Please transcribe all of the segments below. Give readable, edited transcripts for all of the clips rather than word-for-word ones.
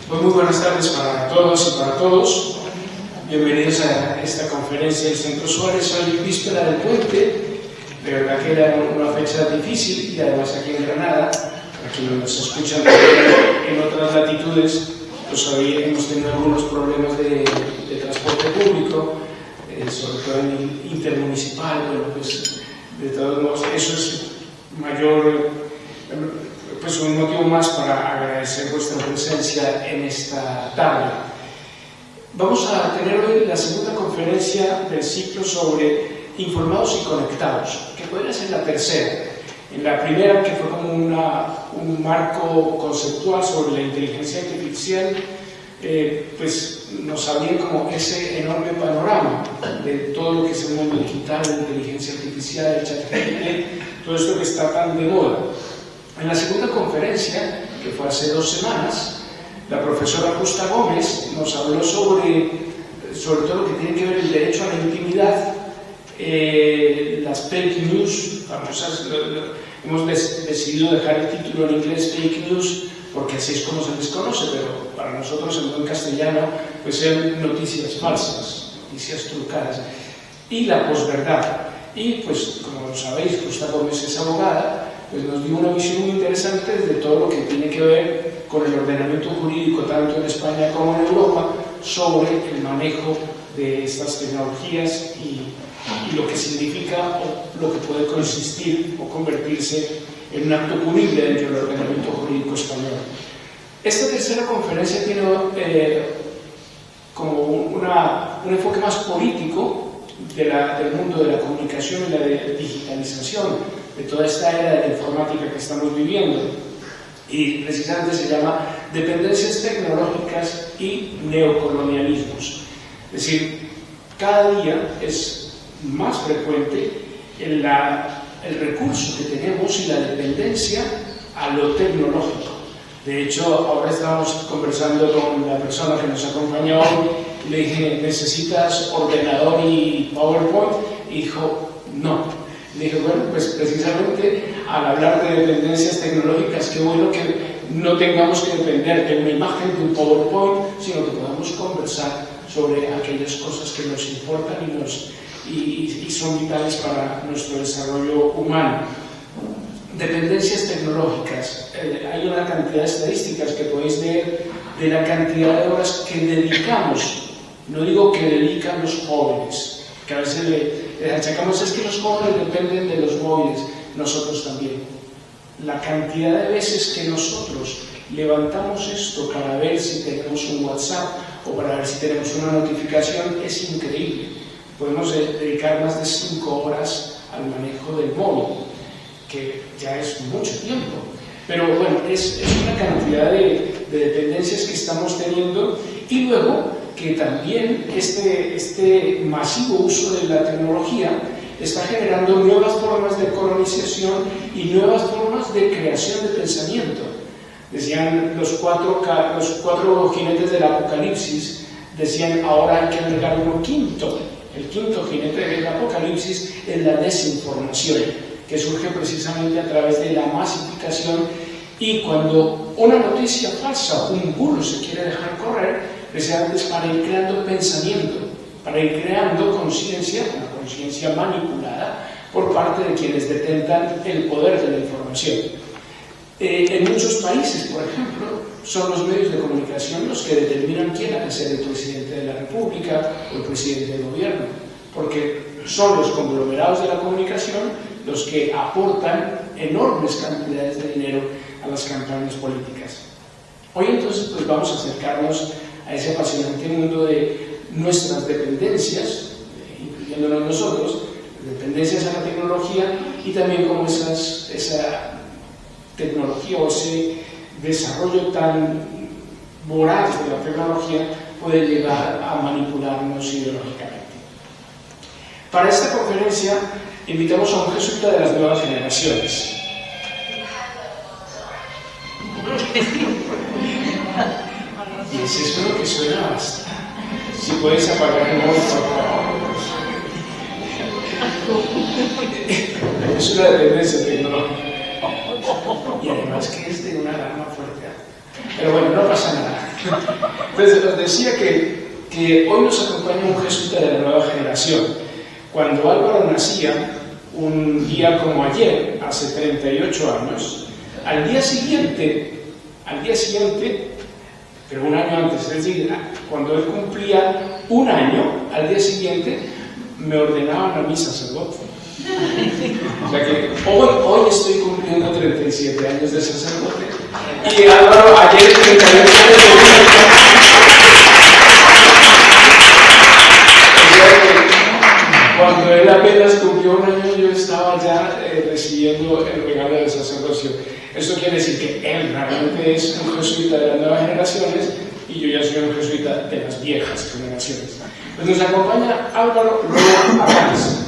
Pues muy buenas tardes para todos y para todos. Bienvenidos a esta conferencia del Centro Suárez. Hoy víspera del puente, de verdad que era una fecha difícil y además aquí en Granada, para quienes nos escuchan en otras latitudes, pues hoy hemos tenido algunos problemas de transporte público, sobre todo en el intermunicipal. Bueno, pues de todos modos eso es mayor, pues un motivo más para agradecer vuestra presencia en esta tarde. Vamos a tener hoy la segunda conferencia del ciclo sobre informados y conectados, que podría ser la tercera. En la primera, que fue como un marco conceptual sobre la inteligencia artificial, pues nos abría como ese enorme panorama de todo lo que es el mundo digital, la inteligencia artificial, el ChatGPT, todo esto que está tan de moda. En la segunda conferencia, que fue hace 2 semanas, la profesora Justa Gómez nos habló sobre todo lo que tiene que ver el derecho a la intimidad, las fake news famosas. Hemos decidido dejar el título en inglés fake news porque así es como se les conoce, pero para nosotros en buen castellano pues son noticias falsas, noticias trucadas, y la posverdad. Y pues como lo sabéis, Justa Gómez es abogada, pues nos dio una visión muy interesante de todo lo que tiene que ver con el ordenamiento jurídico tanto en España como en Europa sobre el manejo de estas tecnologías y lo que significa o lo que puede consistir o convertirse en un acto punible dentro del ordenamiento jurídico español. Esta tercera conferencia tiene como un enfoque más político del mundo de la comunicación y la digitalización, de toda esta era de la informática que estamos viviendo, y precisamente se llama Dependencias tecnológicas y neocolonialismos. Es decir, cada día es más frecuente el recurso que tenemos y la dependencia a lo tecnológico. De hecho, ahora estábamos conversando con la persona que nos acompañó y le dije, ¿necesitas ordenador y PowerPoint? Y dijo, no. Le dije, bueno, pues precisamente al hablar de dependencias tecnológicas, qué bueno que no tengamos que depender de una imagen, de un PowerPoint, sino que podamos conversar sobre aquellas cosas que nos importan y son vitales para nuestro desarrollo humano. Dependencias tecnológicas. Hay una cantidad de estadísticas que podéis ver de la cantidad de horas que dedicamos, no digo que dedican los jóvenes, que a veces les achacamos es que los jóvenes dependen de los móviles, nosotros también. La cantidad de veces que nosotros levantamos esto para ver si tenemos un WhatsApp o para ver si tenemos una notificación es increíble. Podemos dedicar más de 5 horas al manejo del móvil, que ya es mucho tiempo. Pero bueno, es una cantidad de dependencias que estamos teniendo, y luego que también este masivo uso de la tecnología está generando nuevas formas de colonización y nuevas formas de creación de pensamiento. Decían los cuatro jinetes del Apocalipsis, decían ahora hay que agregar uno quinto. El quinto jinete del Apocalipsis es la desinformación, que surge precisamente a través de la masificación, y cuando una noticia falsa, un bulo se quiere dejar correr, precisamente es para ir creando pensamiento, para ir creando conciencia, una conciencia manipulada por parte de quienes detentan el poder de la información. En muchos países, por ejemplo, son los medios de comunicación los que determinan quién ha de ser el presidente de la República o el presidente del gobierno, porque son los conglomerados de la comunicación los que aportan enormes cantidades de dinero a las campañas políticas. Hoy entonces pues vamos a acercarnos a ese apasionante mundo de nuestras dependencias, incluyéndonos nosotros, dependencias a la tecnología, y también cómo esa tecnología o ese desarrollo tan voraz de la tecnología puede llegar a manipularnos ideológicamente. Para esta conferencia invitamos a un jesuita de las nuevas generaciones. Y es eso lo que suena bastante. Si podéis apagar el móvil, por favor. Es una dependencia tecnológica. Y además que es de una alarma fuerte. Pero bueno, no pasa nada. Entonces, os decía que hoy nos acompaña un jesuita de la nueva generación. Cuando Álvaro nacía, un día como ayer, hace 38 años, al día siguiente, pero un año antes, es decir, cuando él cumplía un año, al día siguiente me ordenaban a mí sacerdote. O sea que hoy estoy cumpliendo 37 años de sacerdote y Álvaro ayer 38 años de cuando él apenas cumplió un año yo estaba ya recibiendo el regalo del sacerdocio. Esto quiere decir que él realmente es un jesuita de las nuevas generaciones y yo ya soy un jesuita de las viejas generaciones. Pues nos acompaña Álvaro Roa Arranz.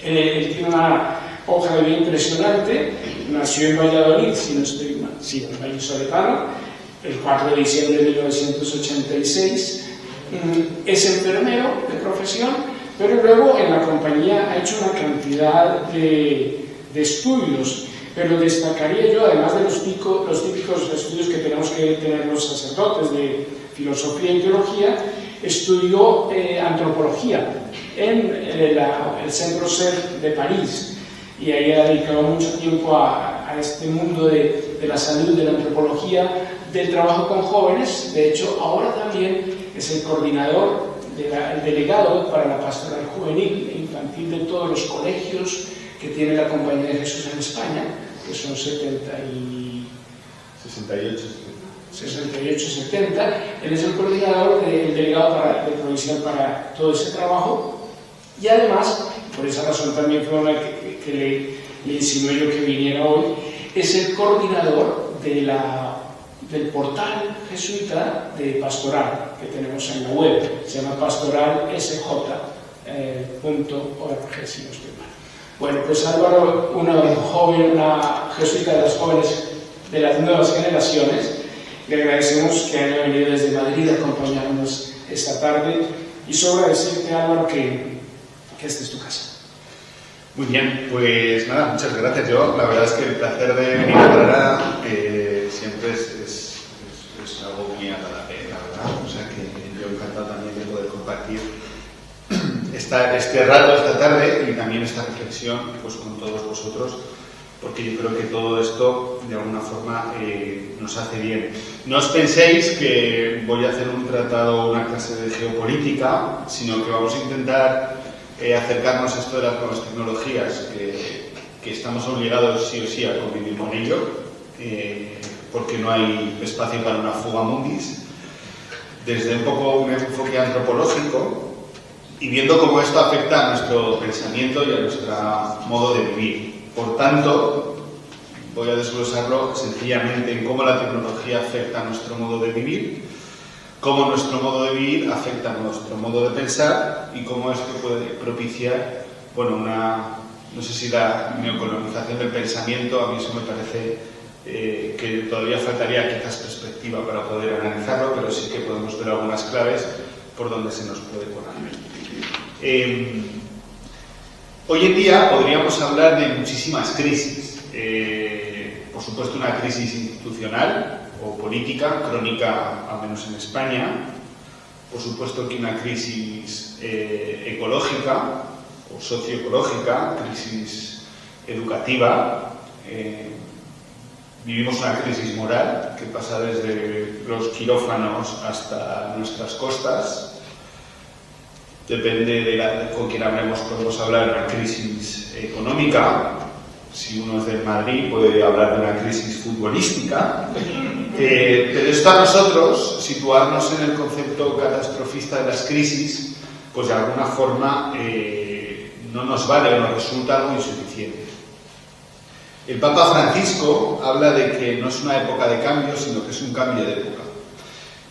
Él tiene una hoja de vida impresionante, nació en Valladolid, si no estoy mal, sí, en Valle Soletano, el 4 de diciembre de 1986, es enfermero de profesión, pero luego en la compañía ha hecho una cantidad de estudios, pero destacaría yo, además de los típicos estudios que tenemos que tener los sacerdotes de filosofía y teología, estudió antropología en el Centro SER de París y ahí ha dedicado mucho tiempo a este mundo de la salud, de la antropología, del trabajo con jóvenes. De hecho, ahora también es el coordinador, el delegado para la pastoral juvenil e infantil de todos los colegios que tiene la Compañía de Jesús en España, que son 68, 70. Él es el coordinador del delegado provincial para todo ese trabajo y además, por esa razón también fue una que le insinué yo que viniera hoy, es el coordinador del portal jesuita de pastoral que tenemos en la web, se llama pastoralsj.org, si no estoy mal. Bueno, pues Álvaro, una jesuita de las jóvenes de las nuevas generaciones, le agradecemos que haya venido desde Madrid a acompañarnos esta tarde y sobra decirte, Álvaro, que esta es tu casa. Muy bien, pues nada, muchas gracias. Yo, la verdad es que el placer de venir a Granada siempre es algo muy agradable, la verdad. O sea que yo encantado también de poder compartir este rato, esta tarde y también esta reflexión pues, con todos vosotros, porque yo creo que todo esto de alguna forma nos hace bien. No os penséis que voy a hacer un tratado, una clase de geopolítica, sino que vamos a intentar acercarnos a esto de las nuevas tecnologías, que estamos obligados sí o sí a convivir con ello, porque no hay espacio para una fuga mundis, desde un enfoque antropológico y viendo cómo esto afecta a nuestro pensamiento y a nuestro modo de vivir. Por tanto, voy a desglosarlo sencillamente en cómo la tecnología afecta a nuestro modo de vivir, cómo nuestro modo de vivir afecta a nuestro modo de pensar y cómo esto puede propiciar, no sé si la neocolonización del pensamiento. A mí eso me parece que todavía faltaría quizás perspectiva para poder analizarlo, pero sí que podemos ver algunas claves por donde se nos puede poner. Hoy en día podríamos hablar de muchísimas crisis. Por supuesto, una crisis institucional o política, crónica, al menos en España. Por supuesto que una crisis ecológica o socioecológica, crisis educativa. Vivimos una crisis moral que pasa desde los quirófanos hasta nuestras costas. Depende con quién hablemos, podemos hablar de una crisis económica. Si uno es del Madrid, puede hablar de una crisis futbolística. Pero está a nosotros situarnos en el concepto catastrofista de las crisis, pues de alguna forma no nos vale o nos resulta algo insuficiente. El Papa Francisco habla de que no es una época de cambio, sino que es un cambio de época.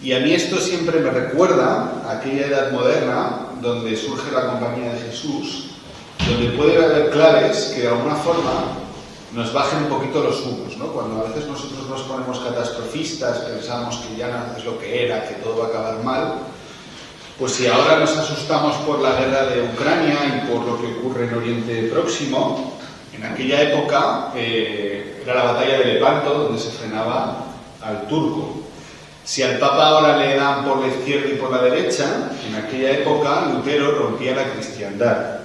Y a mí esto siempre me recuerda a aquella edad moderna donde surge la Compañía de Jesús, donde puede haber claves que de alguna forma nos bajen un poquito los humos, ¿no? Cuando a veces nosotros nos ponemos catastrofistas, pensamos que ya no es lo que era, que todo va a acabar mal, pues si ahora nos asustamos por la guerra de Ucrania y por lo que ocurre en Oriente Próximo, en aquella época era la batalla de Lepanto donde se frenaba al turco. Si al Papa ahora le dan por la izquierda y por la derecha, en aquella época Lutero rompía la cristiandad.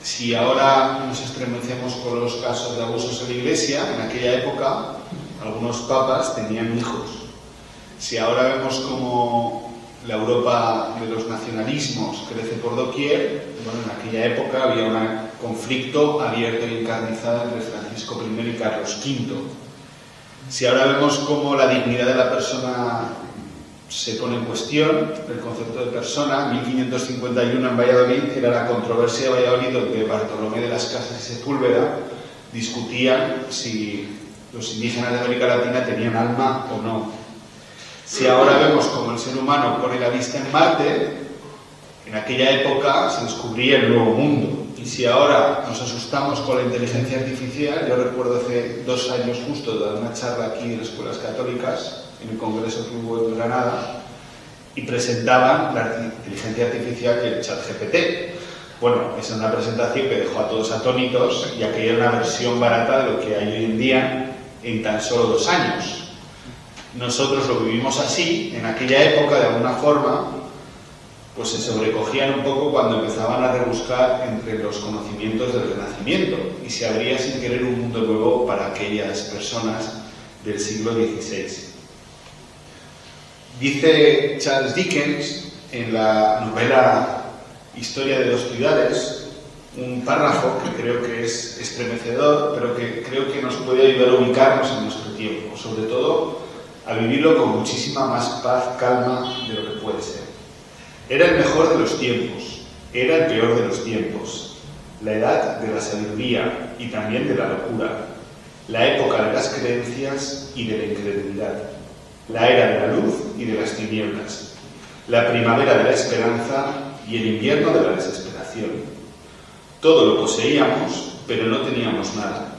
Si ahora nos estremecemos con los casos de abusos en la Iglesia, en aquella época algunos papas tenían hijos. Si ahora vemos como la Europa de los nacionalismos crece por doquier, bueno, en aquella época había un conflicto abierto y encarnizado entre Francisco I y Carlos V. Si ahora vemos cómo la dignidad de la persona se pone en cuestión, el concepto de persona, 1551 en Valladolid era la controversia de Valladolid, donde Bartolomé de las Casas y Sepúlveda discutían si los indígenas de América Latina tenían alma o no. Si ahora vemos cómo el ser humano pone la vista en Marte, en aquella época se descubría el nuevo mundo. Y si ahora nos asustamos con la inteligencia artificial, yo recuerdo hace 2 años justo dar una charla aquí en escuelas católicas, en el congreso que hubo en Granada, y presentaban la inteligencia artificial y el ChatGPT. Bueno, esa es una presentación que dejó a todos atónitos, ya que era una versión barata de lo que hay hoy en día en tan solo 2 años. Nosotros lo vivimos así, en aquella época, de alguna forma, pues se sobrecogían un poco cuando empezaban a rebuscar entre los conocimientos del Renacimiento y se abría sin querer un mundo nuevo para aquellas personas del siglo XVI. Dice Charles Dickens en la novela Historia de 2 ciudades un párrafo que creo que es estremecedor, pero que creo que nos puede ayudar a ubicarnos en nuestro tiempo, sobre todo a vivirlo con muchísima más paz, calma de lo que puede ser. Era el mejor de los tiempos, era el peor de los tiempos, la edad de la sabiduría y también de la locura, la época de las creencias y de la incredulidad, la era de la luz y de las tinieblas, la primavera de la esperanza y el invierno de la desesperación. Todo lo poseíamos, pero no teníamos nada.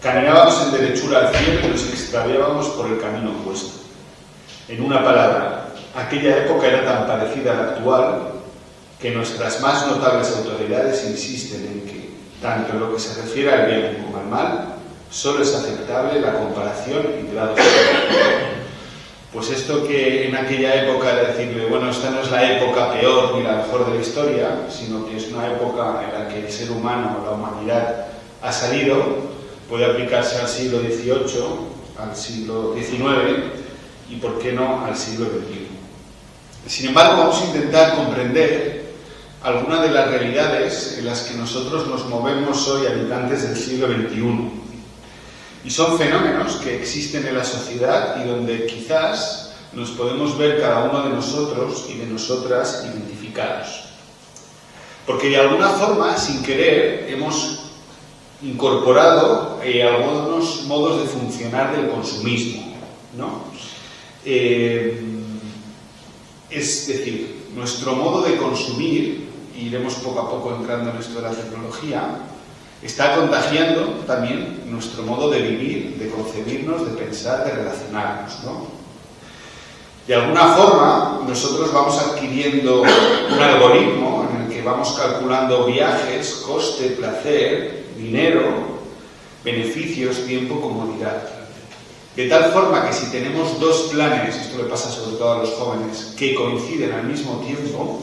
Caminábamos en derechura al cielo y nos extraviábamos por el camino opuesto. En una palabra, aquella época era tan parecida a la actual que nuestras más notables autoridades insisten en que, tanto en lo que se refiere al bien como al mal, solo es aceptable la comparación en grados de pues esto que en aquella época era decirle, bueno, esta no es la época peor ni la mejor de la historia, sino que es una época en la que el ser humano, la humanidad, ha salido, puede aplicarse al siglo XVIII, al siglo XIX y, ¿por qué no?, al siglo XXI. Sin embargo, vamos a intentar comprender algunas de las realidades en las que nosotros nos movemos hoy, habitantes del siglo XXI. Y son fenómenos que existen en la sociedad y donde quizás nos podemos ver cada uno de nosotros y de nosotras identificados. Porque de alguna forma, sin querer, hemos incorporado algunos modos de funcionar del consumismo, ¿no? Es decir, nuestro modo de consumir, y iremos poco a poco entrando en esto de la tecnología, está contagiando también nuestro modo de vivir, de concebirnos, de pensar, de relacionarnos, ¿no? De alguna forma, nosotros vamos adquiriendo un algoritmo en el que vamos calculando viajes, coste, placer, dinero, beneficios, tiempo, comodidad. De tal forma que si tenemos 2 planes, esto le pasa sobre todo a los jóvenes, que coinciden al mismo tiempo,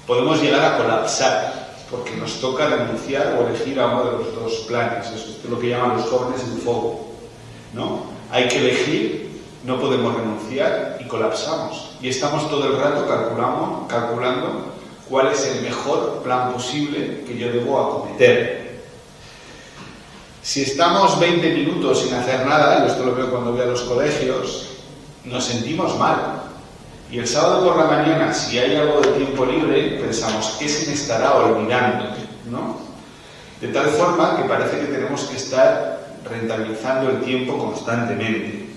podemos llegar a colapsar, porque nos toca renunciar o elegir a uno de los 2 planes. Eso es lo que llaman los jóvenes el foco, ¿no? Hay que elegir, no podemos renunciar y colapsamos. Y estamos todo el rato calculando cuál es el mejor plan posible que yo debo acometer. Si estamos 20 minutos sin hacer nada, y esto lo veo cuando voy a los colegios, nos sentimos mal. Y el sábado por la mañana, si hay algo de tiempo libre, pensamos, ¿qué se me estará olvidando?, ¿no? De tal forma que parece que tenemos que estar rentabilizando el tiempo constantemente.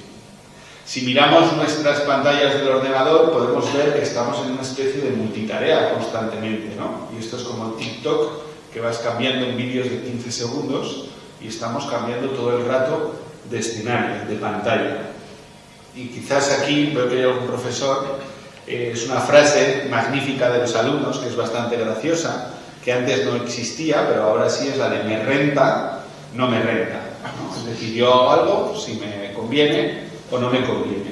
Si miramos nuestras pantallas del ordenador, podemos ver que estamos en una especie de multitarea constantemente, ¿no? Y esto es como el TikTok, que vas cambiando en vídeos de 15 segundos y estamos cambiando todo el rato de escenario, de pantalla. Y quizás aquí, veo que hay algún profesor, es una frase magnífica de los alumnos, que es bastante graciosa, que antes no existía, pero ahora sí, es la de me renta, no me renta, ¿no? Es decir, yo hago algo si me conviene o no me conviene.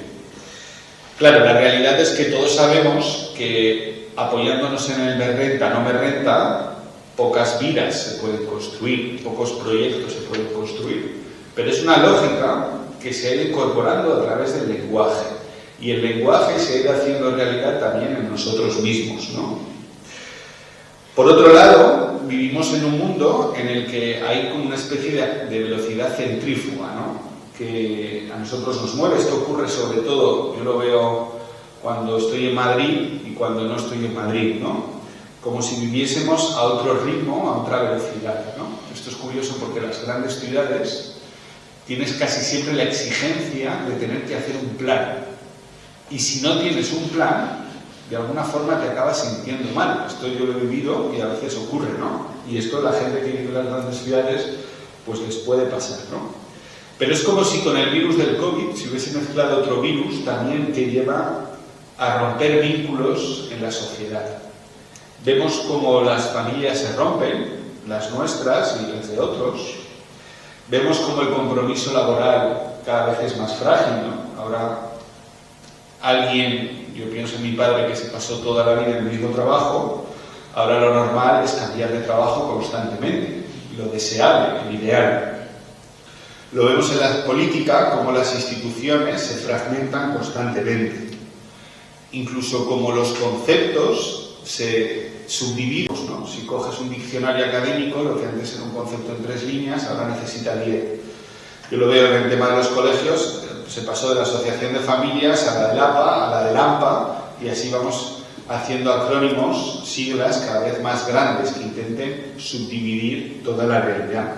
Claro, la realidad es que todos sabemos que apoyándonos en el me renta, no me renta, pocas vidas se pueden construir, pocos proyectos se pueden construir. Pero es una lógica que se ha ido incorporando a través del lenguaje. Y el lenguaje se ha ido haciendo realidad también en nosotros mismos, ¿no? Por otro lado, vivimos en un mundo en el que hay como una especie de velocidad centrífuga, ¿no? Que a nosotros nos mueve. Esto ocurre sobre todo, yo lo veo cuando estoy en Madrid y cuando no estoy en Madrid, ¿no? Como si viviésemos a otro ritmo, a otra velocidad, ¿no? Esto es curioso porque en las grandes ciudades tienes casi siempre la exigencia de tener que hacer un plan. Y si no tienes un plan, de alguna forma te acabas sintiendo mal. Esto yo lo he vivido y a veces ocurre, ¿no? Y esto la gente que vive en las grandes ciudades, pues les puede pasar, ¿no? Pero es como si con el virus del COVID se hubiese mezclado otro virus también que lleva a romper vínculos en la sociedad. Vemos cómo las familias se rompen, las nuestras y las de otros. Vemos cómo el compromiso laboral cada vez es más frágil, ¿no? Ahora alguien, yo pienso en mi padre que se pasó toda la vida en el mismo trabajo, ahora lo normal es cambiar de trabajo constantemente, lo deseable, el ideal. Lo vemos en la política, como las instituciones se fragmentan constantemente. Incluso como los conceptos se subdividen, ¿no? Si coges un diccionario académico, lo que antes era un concepto en 3 líneas, ahora necesita 10. Yo lo veo en el tema de los colegios, se pasó de la asociación de familias a la del APA, a la del AMPA, y así vamos haciendo acrónimos, siglas cada vez más grandes que intenten subdividir toda la realidad.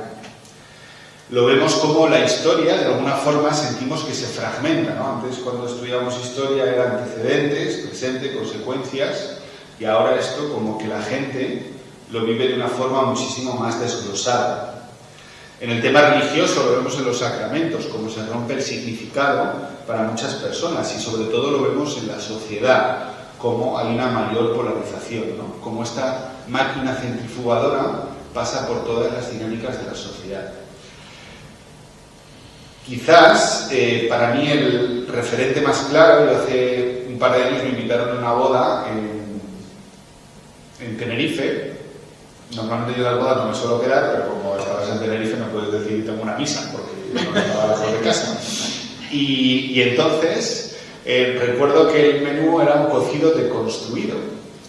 Lo vemos como la historia, de alguna forma, sentimos que se fragmenta, ¿no? Antes, cuando estudiábamos historia, era antecedentes, presente, consecuencias, y ahora esto como que la gente lo vive de una forma muchísimo más desglosada. En el tema religioso lo vemos en los sacramentos, cómo se rompe el significado para muchas personas, y sobre todo lo vemos en la sociedad, cómo hay una mayor polarización, ¿no? Cómo esta máquina centrifugadora pasa por todas las dinámicas de la sociedad. Quizás, para mí, el referente más claro, yo hace un par de años me invitaron a una boda en Tenerife. Normalmente yo de las bodas no me suelo quedar, pero como estabas en Tenerife no puedes decir tengo una misa, porque yo no estaba lejos de casa. Y entonces, recuerdo que el menú era un cocido deconstruido.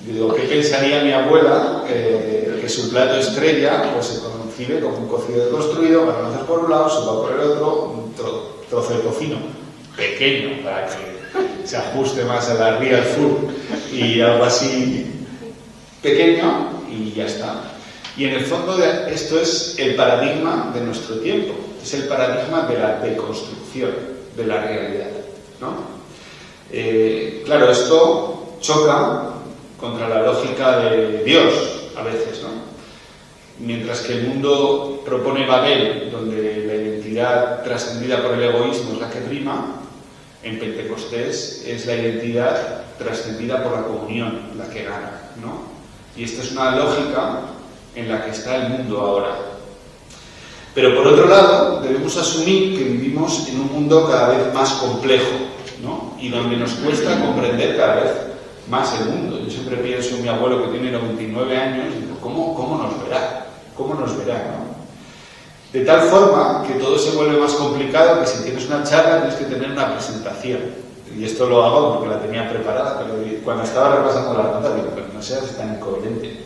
Yo digo, ¿qué pensaría mi abuela que su plato estrella pues se concibe como un cocido deconstruido, garbanzos por un lado, sopa por el otro, un trozo de tocino pequeño para que se ajuste más a la real food y algo así pequeño y ya está? Y en el fondo esto es el paradigma de nuestro tiempo, es el paradigma de la deconstrucción de la realidad, ¿no? Claro, esto choca contra la lógica de Dios a veces, ¿no? Mientras que el mundo propone Babel, donde la identidad trascendida por el egoísmo es la que prima, en Pentecostés es la identidad trascendida por la comunión la que gana, ¿no? Y esta es una lógica en la que está el mundo ahora. Pero por otro lado, debemos asumir que vivimos en un mundo cada vez más complejo, ¿no? Y donde nos cuesta comprender cada vez más el mundo. Yo siempre pienso en mi abuelo que tiene 99 años y digo, ¿cómo nos verá? ¿Cómo nos verá, no? De tal forma que todo se vuelve más complicado, que si tienes una charla tienes que tener una presentación. Y esto lo hago porque la tenía preparada, pero cuando estaba repasando la nota digo, pero no seas tan incoherente.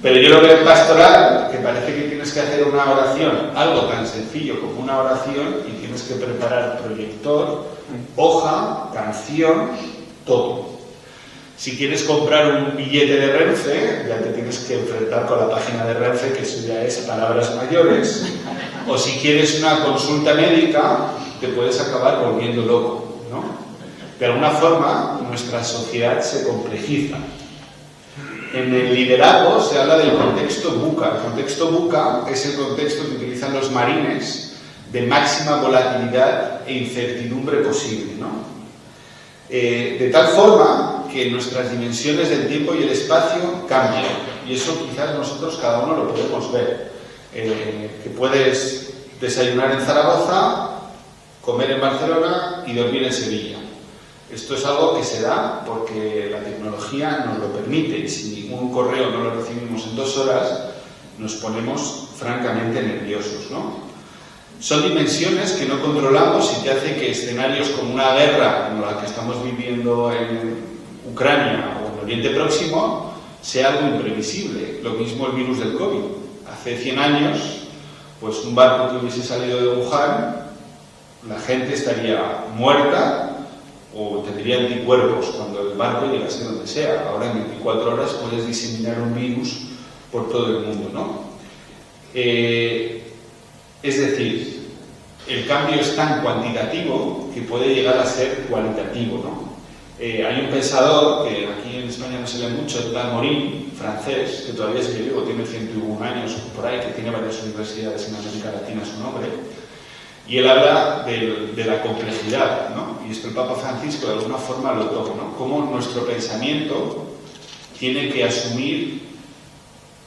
Pero yo lo veo en pastoral, que parece que tienes que hacer una oración, algo tan sencillo como una oración, y tienes que preparar proyector, hoja, canción, todo. Si quieres comprar un billete de Renfe, ya te tienes que enfrentar con la página de Renfe, que eso ya es palabras mayores. O si quieres una consulta médica, te puedes acabar volviendo loco, ¿no? De alguna forma, nuestra sociedad se complejiza. En el liderazgo se habla del contexto VUCA. El contexto VUCA es el contexto que utilizan los marines de máxima volatilidad e incertidumbre posible, ¿no? De tal forma que nuestras dimensiones del tiempo y el espacio cambian, y eso quizás nosotros cada uno lo podemos ver, que puedes desayunar en Zaragoza, comer en Barcelona y dormir en Sevilla. Esto es algo que se da porque la tecnología nos lo permite y si un correo no lo recibimos en 2 horas, nos ponemos francamente nerviosos, ¿no? Son dimensiones que no controlamos y que hace que escenarios como una guerra como la que estamos viviendo en Ucrania o en Oriente Próximo sea algo imprevisible. Lo mismo el virus del COVID. Hace 100 años, pues un barco que hubiese salido de Wuhan, la gente estaría muerta o tendría anticuerpos cuando el barco llegase donde sea. Ahora en 24 horas puedes diseminar un virus por todo el mundo, ¿no? Es decir, el cambio es tan cuantitativo que puede llegar a ser cualitativo, ¿no? Hay un pensador que aquí en España no se lee mucho, el tal Morin, francés, que todavía sigue vivo, tiene 101 años por ahí, que tiene varias universidades en América Latina a su nombre, y él habla de la complejidad, ¿no? Y esto el Papa Francisco de alguna forma lo toca, ¿no? Cómo nuestro pensamiento tiene que asumir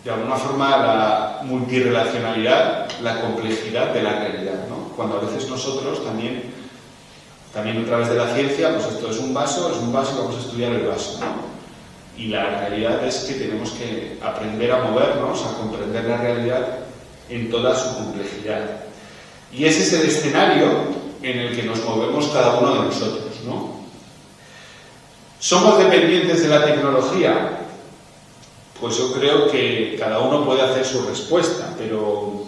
de alguna forma la multirrelacionalidad, la complejidad de la realidad, ¿no? Cuando a veces nosotros también a través de la ciencia, pues esto es un vaso y vamos a estudiar el vaso, ¿no? Y la realidad es que tenemos que aprender a movernos, a comprender la realidad en toda su complejidad. Y ese es el escenario en el que nos movemos cada uno de nosotros, ¿no? ¿Somos dependientes de la tecnología? Pues yo creo que cada uno puede hacer su respuesta, pero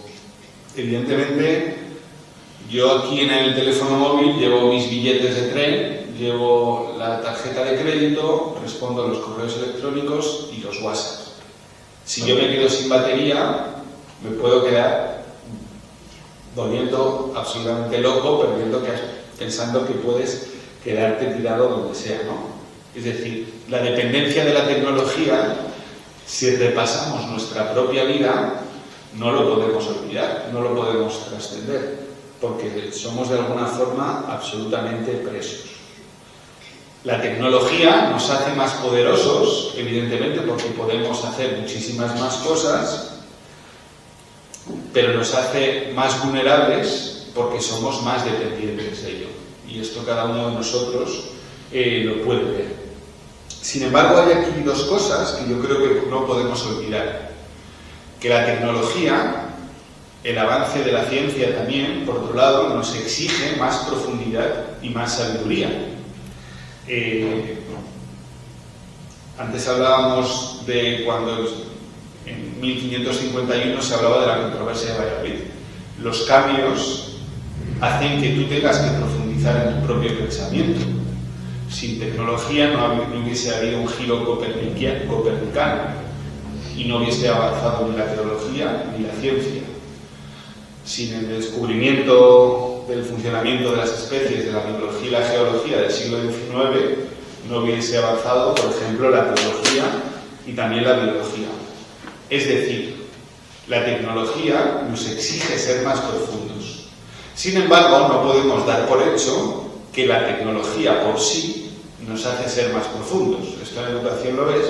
evidentemente yo aquí en el teléfono móvil llevo mis billetes de tren, llevo la tarjeta de crédito, respondo a los correos electrónicos y los WhatsApp. Si yo me quedo sin batería, me puedo quedar volviendo absolutamente loco, pensando que puedes quedarte tirado donde sea, ¿no? Es decir, la dependencia de la tecnología, si repasamos nuestra propia vida, no lo podemos olvidar, no lo podemos trascender, porque somos de alguna forma absolutamente presos. La tecnología nos hace más poderosos, evidentemente, porque podemos hacer muchísimas más cosas, pero nos hace más vulnerables porque somos más dependientes de ello. Y esto cada uno de nosotros lo puede ver. Sin embargo, hay aquí 2 cosas que yo creo que no podemos olvidar. Que la tecnología, el avance de la ciencia también, por otro lado, nos exige más profundidad y más sabiduría. Antes hablábamos de cuando en 1551 se hablaba de la controversia de Valladolid. Los cambios hacen que tú tengas que profundizar en tu propio pensamiento. Sin tecnología no hubiese habido un giro copernicano y no hubiese avanzado ni la teología ni la ciencia. Sin el descubrimiento del funcionamiento de las especies, de la biología y la geología del siglo XIX, no hubiese avanzado, por ejemplo, la teología y también la biología. Es decir, la tecnología nos exige ser más profundos. Sin embargo, no podemos dar por hecho que la tecnología por sí nos hace ser más profundos. Esto en educación lo ves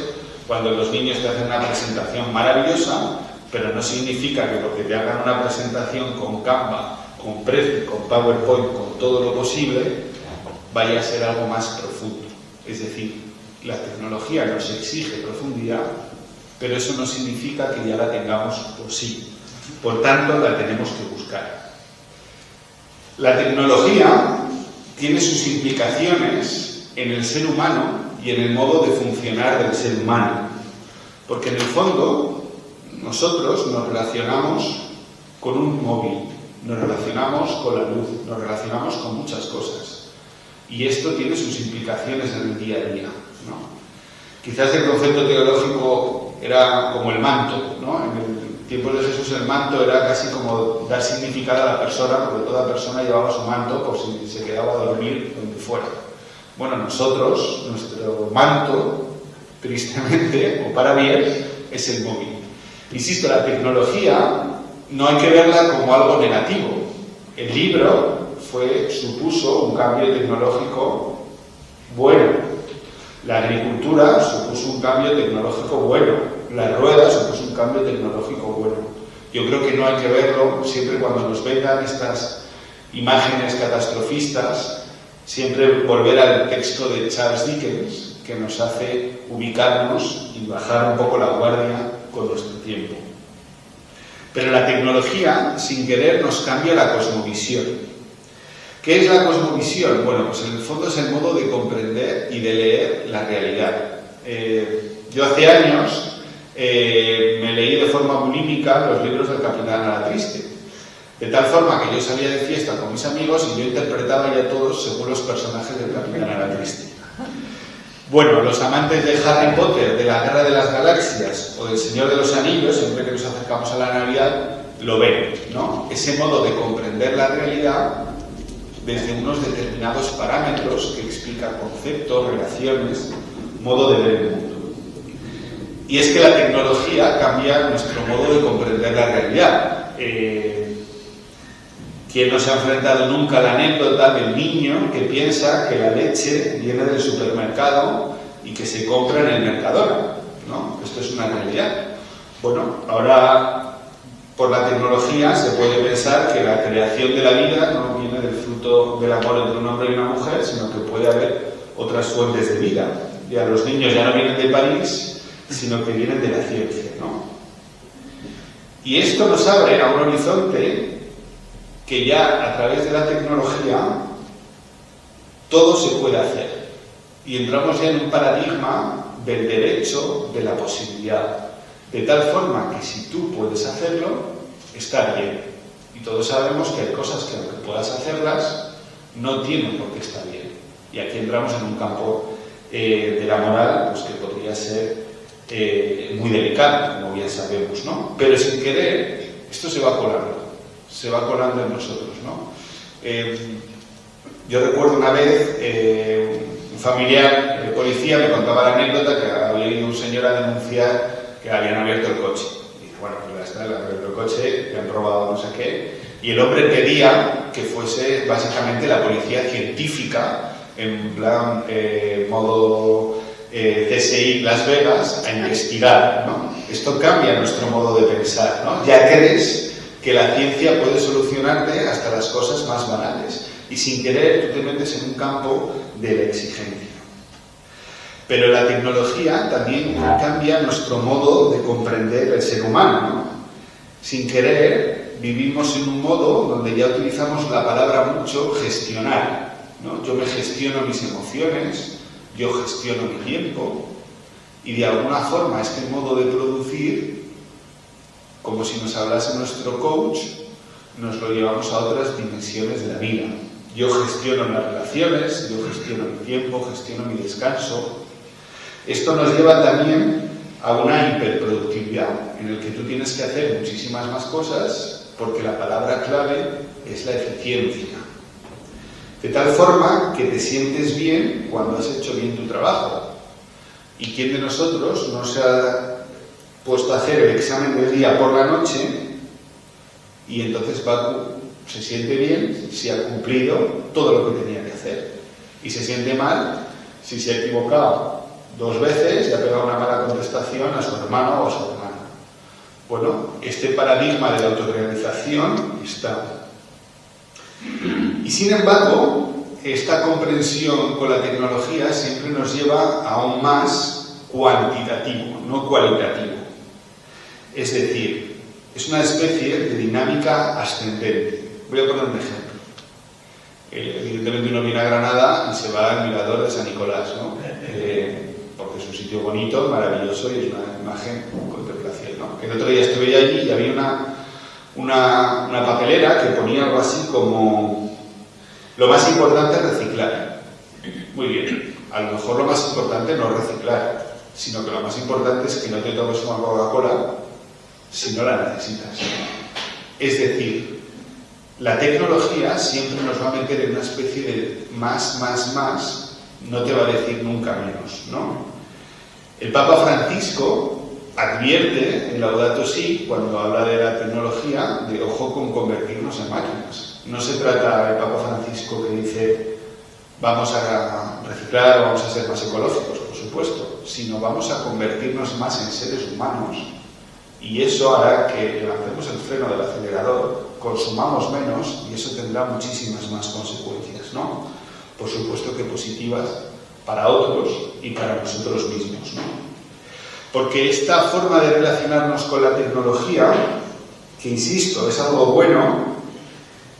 cuando los niños te hacen una presentación maravillosa, pero no significa que porque te hagan una presentación con Canva, con Prezi, con PowerPoint, con todo lo posible, vaya a ser algo más profundo. Es decir, la tecnología nos exige profundidad, pero eso no significa que ya la tengamos por sí. Por tanto, la tenemos que buscar. La tecnología tiene sus implicaciones en el ser humano y en el modo de funcionar del ser humano. Porque en el fondo, nosotros nos relacionamos con un móvil, nos relacionamos con la luz, nos relacionamos con muchas cosas. Y esto tiene sus implicaciones en el día a día, ¿no? Quizás el concepto teológico era como el manto, ¿no? En el tiempo de Jesús el manto era casi como dar significado a la persona, porque toda persona llevaba su manto por si se quedaba a dormir donde fuera. Bueno, nosotros, nuestro manto, tristemente, o para bien, es el móvil. Insisto, la tecnología no hay que verla como algo negativo. El libro supuso un cambio tecnológico bueno. La agricultura supuso un cambio tecnológico bueno. La rueda supuso un cambio tecnológico bueno. Yo creo que no hay que verlo siempre cuando nos vengan estas imágenes catastrofistas siempre volver al texto de Charles Dickens, que nos hace ubicarnos y bajar un poco la guardia con nuestro tiempo. Pero la tecnología, sin querer, nos cambia la cosmovisión. ¿Qué es la cosmovisión? Bueno, pues en el fondo es el modo de comprender y de leer la realidad. Yo hace años me leí de forma bulímica los libros del Capitán Alatriste, de tal forma que yo salía de fiesta con mis amigos y yo interpretaba ya todos según los personajes del Capitán Alatriste. Bueno, los amantes de Harry Potter, de la Guerra de las Galaxias o del Señor de los Anillos, siempre que nos acercamos a la Navidad, lo ven, ¿no? Ese modo de comprender la realidad desde unos determinados parámetros que explican conceptos, relaciones, modo de ver el mundo. Y es que la tecnología cambia nuestro modo de comprender la realidad. ¿Quién no se ha enfrentado nunca a la anécdota del niño que piensa que la leche viene del supermercado y que se compra en el Mercadona, ¿no? Esto es una realidad. Bueno, ahora por la tecnología se puede pensar que la creación de la vida no viene del fruto del amor entre un hombre y una mujer, sino que puede haber otras fuentes de vida. Ya los niños ya no vienen de París, sino que vienen de la ciencia, ¿no? Y esto nos abre a un horizonte que ya a través de la tecnología todo se puede hacer. Y entramos ya en un paradigma del derecho, de la posibilidad. De tal forma que si tú puedes hacerlo, está bien. Y todos sabemos que hay cosas que aunque puedas hacerlas, no tienen por qué estar bien. Y aquí entramos en un campo de la moral, pues que podría ser muy delicado, como bien sabemos, ¿no? Pero sin querer, esto se va colando en nosotros, ¿no? Yo recuerdo una vez un familiar de policía me contaba la anécdota que había ido un señor a denunciar que habían abierto el coche. Y dice, bueno, pues ya está, le han abierto el coche, le han robado no sé qué. Y el hombre pedía que fuese básicamente la policía científica, en plan modo CSI Las Vegas, a investigar, ¿no? Esto cambia nuestro modo de pensar, ¿no? Ya crees que la ciencia puede solucionarte hasta las cosas más banales. Y sin querer tú te metes en un campo de la exigencia. Pero la tecnología también cambia nuestro modo de comprender el ser humano, ¿no? Sin querer vivimos en un modo donde ya utilizamos la palabra mucho gestionar, ¿no? Yo me gestiono mis emociones, yo gestiono mi tiempo y de alguna forma este modo de producir, como si nos hablase nuestro coach, nos lo llevamos a otras dimensiones de la vida. Yo gestiono las relaciones, yo gestiono mi tiempo, gestiono mi descanso. Esto nos lleva también a una hiperproductividad, en el que tú tienes que hacer muchísimas más cosas, porque la palabra clave es la eficiencia. De tal forma que te sientes bien cuando has hecho bien tu trabajo. ¿Y quién de nosotros no se ha puesto a hacer el examen del día por la noche y entonces se siente bien si ha cumplido todo lo que tenía que hacer? Y se siente mal si se ha equivocado 2 veces y ha pegado una mala contestación a su hermano o a su hermana. Bueno, este paradigma de la autorrealización está. Y sin embargo, esta comprensión con la tecnología siempre nos lleva a un más cuantitativo, no cualitativo. Es decir, es una especie de dinámica ascendente. Voy a poner un ejemplo. Evidentemente uno viene a Granada y se va al mirador de San Nicolás, ¿no? Porque es un sitio bonito, maravilloso y es una imagen de contemplación, ¿no? El otro día estuve allí y había una papelera que ponía algo así como: lo más importante es reciclar. Muy bien, a lo mejor lo más importante no es reciclar, sino que lo más importante es que no te tomes una Coca-Cola si no la necesitas. Es decir, la tecnología siempre nos va a meter en una especie de más, no te va a decir nunca menos, ¿no? El Papa Francisco advierte en Laudato Si, cuando habla de la tecnología, de ojo con convertirnos en máquinas. No se trata el Papa Francisco que dice vamos a reciclar, vamos a ser más ecológicos, por supuesto, sino vamos a convertirnos más en seres humanos. Y eso hará que lancemos el freno del acelerador, consumamos menos y eso tendrá muchísimas más consecuencias, ¿no? por supuesto que positivas para otros y para nosotros mismos, ¿no? Porque esta forma de relacionarnos con la tecnología, que insisto, es algo bueno,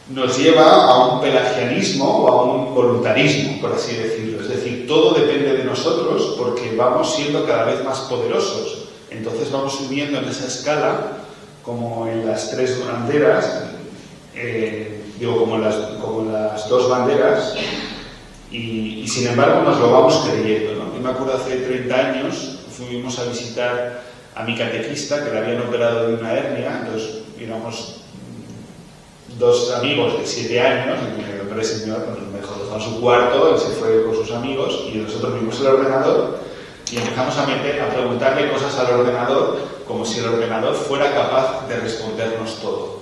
nos lleva a un pelagianismo o a un voluntarismo, por así decirlo. Es decir, todo depende de nosotros porque vamos siendo cada vez más poderosos. Entonces vamos subiendo en esa escala, como en las tres banderas, como las dos banderas, y sin embargo nos lo vamos creyendo, ¿no? Yo me acuerdo hace 30 años, fuimos a visitar a mi catequista, que le habían operado de una hernia, entonces éramos dos amigos de 7 años, y el hombre señor nos dejó en su cuarto, él se fue con sus amigos, y nosotros vimos el ordenador, y empezamos a preguntarle cosas al ordenador, como si el ordenador fuera capaz de respondernos todo.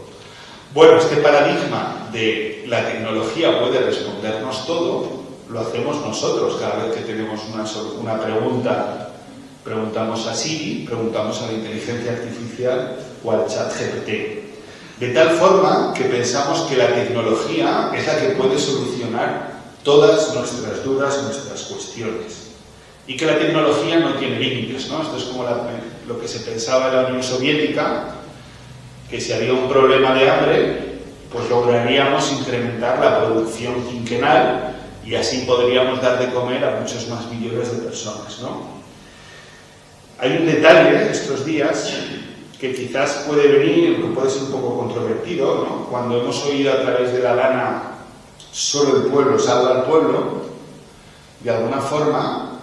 Bueno, este paradigma de la tecnología puede respondernos todo, lo hacemos nosotros cada vez que tenemos una pregunta. Preguntamos a Siri, preguntamos a la inteligencia artificial o al chat GPT. De tal forma que pensamos que la tecnología es la que puede solucionar todas nuestras dudas, nuestras cuestiones. Y que la tecnología no tiene límites, ¿no? Esto es como lo que se pensaba en la Unión Soviética, que si había un problema de hambre, pues lograríamos incrementar la producción quinquenal y así podríamos dar de comer a muchos más millones de personas, ¿no? Hay un detalle estos días que quizás puede venir, que puede ser un poco controvertido, ¿no? Cuando hemos oído a través de la lana solo el pueblo salva al pueblo, de alguna forma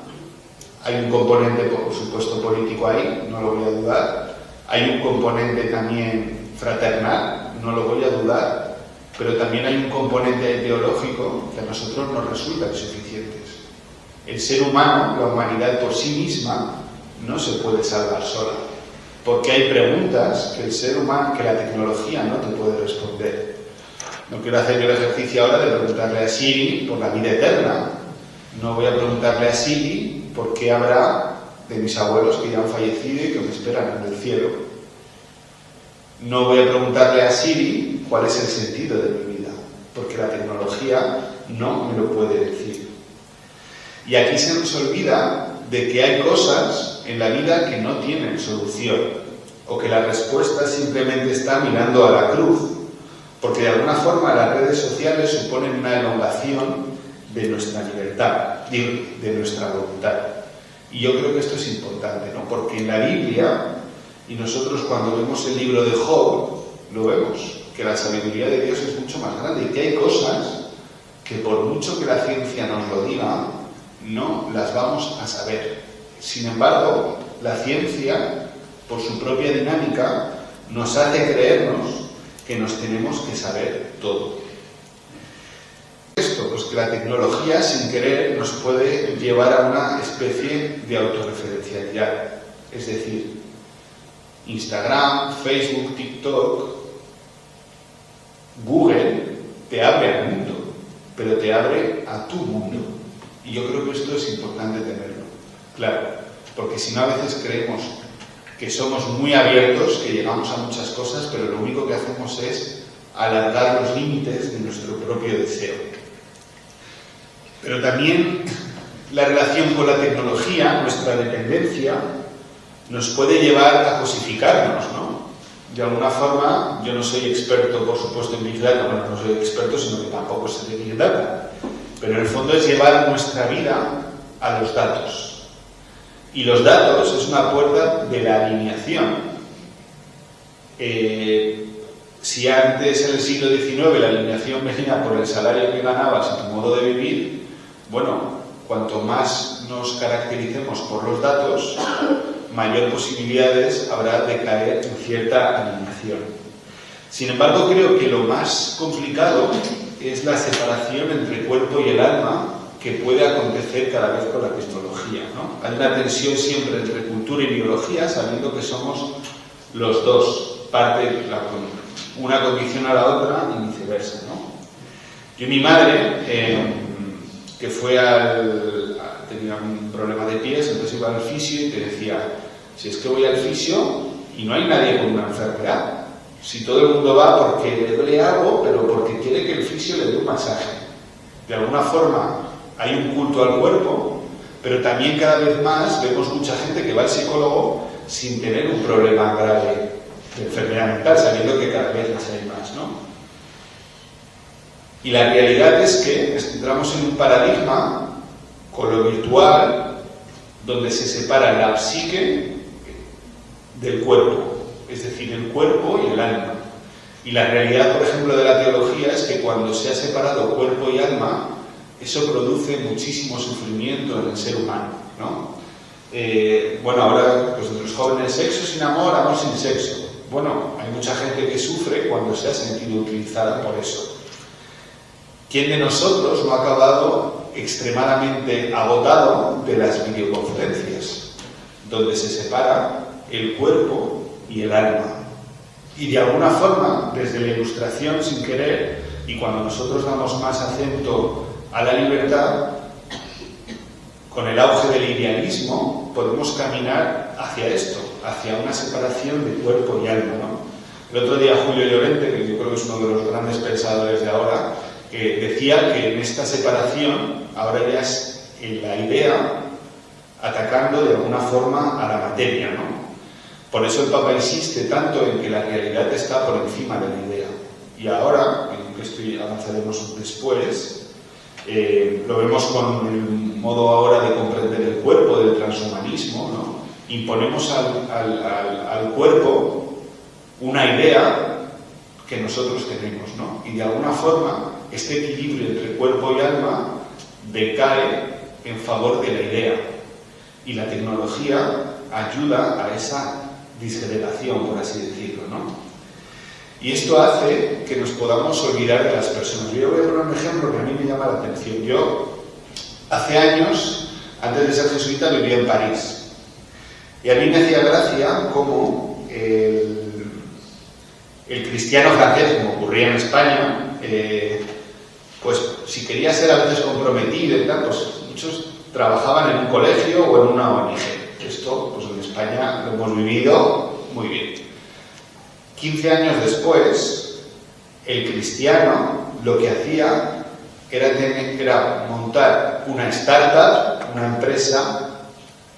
hay un componente, por supuesto, político ahí, no lo voy a dudar, hay un componente también fraternal, no lo voy a dudar, pero también hay un componente ideológico que a nosotros nos resulta insuficientes. El ser humano, la humanidad por sí misma, no se puede salvar sola, porque hay preguntas que el ser humano, que la tecnología no te puede responder. No quiero hacer yo el ejercicio ahora de preguntarle a Siri por la vida eterna. No voy a preguntarle a Siri por qué habrá de mis abuelos que ya han fallecido y que me esperan en el cielo. No voy a preguntarle a Siri cuál es el sentido de mi vida, porque la tecnología no me lo puede decir. Y aquí se nos olvida de que hay cosas en la vida que no tienen solución, o que la respuesta simplemente está mirando a la cruz, porque de alguna forma las redes sociales suponen una elongación de nuestra libertad, de nuestra voluntad. Y yo creo que esto es importante, ¿no? Porque en la Biblia, y nosotros cuando vemos el libro de Job, lo vemos, que la sabiduría de Dios es mucho más grande y que hay cosas que por mucho que la ciencia nos lo diga, no las vamos a saber. Sin embargo, la ciencia, por su propia dinámica, nos hace creernos que nos tenemos que saber todo. Esto, pues que la tecnología, sin querer, nos puede llevar a una especie de autorreferencialidad. Es decir, Instagram, Facebook, TikTok, Google te abre al mundo, pero te abre a tu mundo. Y yo creo que esto es importante tenerlo claro, porque si no a veces creemos que somos muy abiertos, que llegamos a muchas cosas, pero lo único que hacemos es alargar los límites de nuestro propio deseo. Pero también la relación con la tecnología, nuestra dependencia, nos puede llevar a cosificarnos, ¿no? De alguna forma, yo no soy experto, por supuesto, en Big Data, bueno, no soy experto, sino que tampoco sé de Big Data, pero en el fondo es llevar nuestra vida a los datos. Y los datos es una puerta de la alineación. Si antes, en el siglo XIX, la alineación venía por el salario que ganabas y tu modo de vivir, bueno, cuanto más nos caractericemos por los datos, mayor posibilidades habrá de caer en cierta alineación. Sin embargo, creo que lo más complicado es la separación entre el cuerpo y el alma que puede acontecer cada vez con la tecnología, ¿no? Hay una tensión siempre entre cultura y biología, sabiendo que somos los dos, una condiciona a la otra y viceversa, ¿no? Yo, mi madre, que tenía un problema de pies, entonces iba al fisio y te decía, si es que voy al fisio y no hay nadie con una enfermedad, si todo el mundo va porque le duele algo, pero porque quiere que el fisio le dé un masaje. De alguna forma, hay un culto al cuerpo, pero también cada vez más vemos mucha gente que va al psicólogo sin tener un problema grave de enfermedad mental, sabiendo que cada vez las hay más, ¿no? Y la realidad es que entramos en un paradigma con lo virtual donde se separa la psique del cuerpo, es decir, el cuerpo y el alma. Y la realidad, por ejemplo, de la teología es que cuando se ha separado cuerpo y alma, eso produce muchísimo sufrimiento en el ser humano, ¿no? Bueno, ahora, pues entre los jóvenes, sexo sin amor, amor sin sexo. Bueno, hay mucha gente que sufre cuando se ha sentido utilizada por eso. ¿Quién de nosotros no ha acabado extremadamente agotado de las videoconferencias, donde se separa el cuerpo y el alma? Y de alguna forma, desde la ilustración sin querer, y cuando nosotros damos más acento a la libertad, con el auge del idealismo, podemos caminar hacia esto, hacia una separación de cuerpo y alma, ¿no? El otro día Julio Llorente, que yo creo que es uno de los grandes pensadores de ahora, que decía que en esta separación ahora ya es la idea atacando de alguna forma a la materia, ¿no? Por eso el Papa insiste tanto en que la realidad está por encima de la idea. Y ahora, en esto avanzaremos después, lo vemos con el modo ahora de comprender el cuerpo del transhumanismo, ¿no? Imponemos al cuerpo una idea que nosotros tenemos, ¿no? Y de alguna forma este equilibrio entre cuerpo y alma decae en favor de la idea. Y la tecnología ayuda a esa disgregación, por así decirlo, ¿no? Y esto hace que nos podamos olvidar de las personas. Yo voy a poner un ejemplo que a mí me llama la atención. Yo, hace años, antes de ser jesuita, vivía en París. Y a mí me hacía gracia cómo el cristiano francés, como ocurría en España, pues si quería ser a veces comprometido y tal, pues muchos trabajaban en un colegio o en una ONG. Esto, pues en España lo hemos vivido muy bien. 15 años después, el cristiano lo que hacía era montar una startup, una empresa,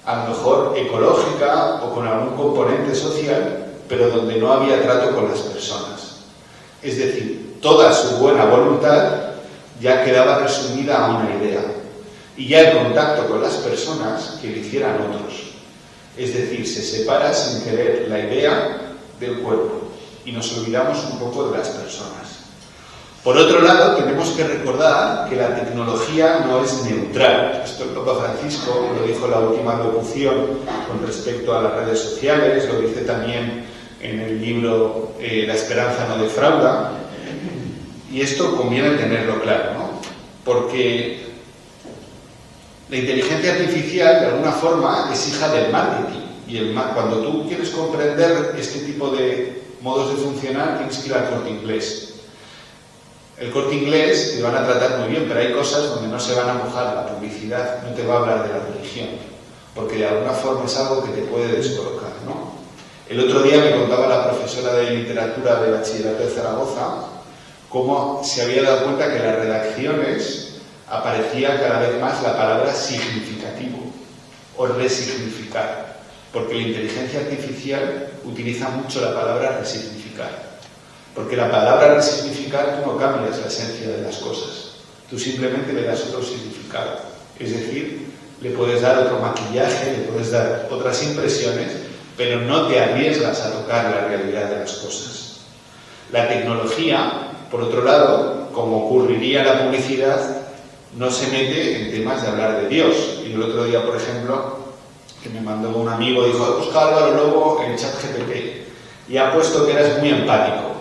a lo mejor ecológica o con algún componente social, pero donde no había trato con las personas. Es decir, toda su buena voluntad ya quedaba resumida a una idea. Y ya el contacto con las personas que lo hicieran otros. Es decir, se separa sin querer la idea del cuerpo y nos olvidamos un poco de las personas. Por otro lado, tenemos que recordar que la tecnología no es neutral. Esto el Papa Francisco lo dijo en la última locución con respecto a las redes sociales, lo dice también en el libro La esperanza no defrauda. Y esto conviene tenerlo claro, ¿no? Porque la inteligencia artificial, de alguna forma, es hija del marketing. Y cuando tú quieres comprender este tipo de modos de funcionar, tienes que ir al Corte Inglés. El Corte Inglés te van a tratar muy bien, pero hay cosas donde no se van a mojar. La publicidad no te va a hablar de la religión, porque de alguna forma es algo que te puede descolocar, ¿no? El otro día me contaba la profesora de literatura de Bachillerato de Zaragoza cómo se había dado cuenta que en las redacciones aparecía cada vez más la palabra significativo o resignificar, porque la inteligencia artificial utiliza mucho la palabra resignificar, porque la palabra resignificar tú no cambias la esencia de las cosas, tú simplemente le das otro significado, es decir, le puedes dar otro maquillaje, le puedes dar otras impresiones, pero no te arriesgas a tocar la realidad de las cosas. La tecnología, por otro lado, como ocurriría en la publicidad, no se mete en temas de hablar de Dios. Y el otro día, por ejemplo, que me mandó un amigo, dijo, busca a Álvaro Lobo en ChatGPT y ha puesto que eras muy empático.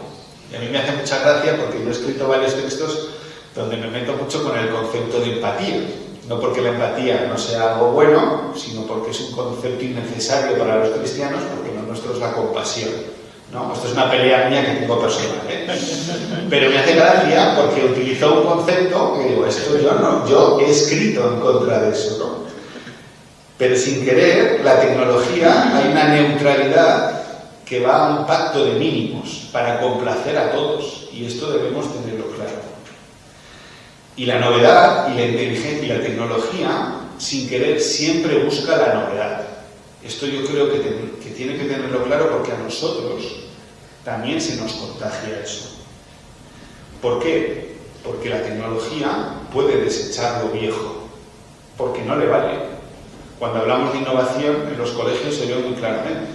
Y a mí me hace mucha gracia porque yo he escrito varios textos donde me meto mucho con el concepto de empatía. No porque la empatía no sea algo bueno, sino porque es un concepto innecesario para los cristianos, porque lo nuestro es la compasión, ¿no? Esto es una pelea mía que tengo personal, ¿eh? Pero me hace gracia porque utilizó un concepto que digo, esto yo he escrito en contra de eso, ¿no? Pero sin querer, la tecnología, hay una neutralidad que va a un pacto de mínimos para complacer a todos, y esto debemos tenerlo claro. Y la novedad y la inteligencia y la tecnología, sin querer, siempre busca la novedad. Esto yo creo que tiene que tenerlo claro, porque a nosotros también se nos contagia eso. ¿Por qué? Porque la tecnología puede desechar lo viejo, porque no le vale. Cuando hablamos de innovación, en los colegios se ve muy claramente.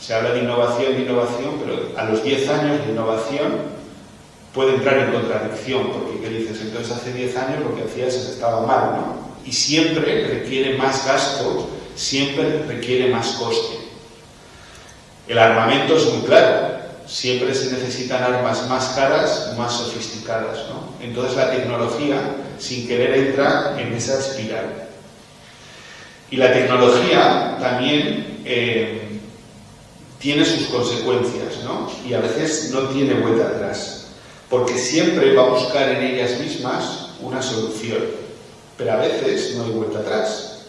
Se habla de innovación, pero a los 10 años de innovación puede entrar en contradicción, porque ¿qué dices? Entonces hace 10 años lo que hacías estaba mal, ¿no? Y siempre requiere más gasto, siempre requiere más coste. El armamento es muy claro, siempre se necesitan armas más caras, más sofisticadas, ¿no? Entonces la tecnología, sin querer, entra en esa espiral. Y la tecnología también tiene sus consecuencias, ¿no? Y a veces no tiene vuelta atrás, porque siempre va a buscar en ellas mismas una solución, pero a veces no hay vuelta atrás.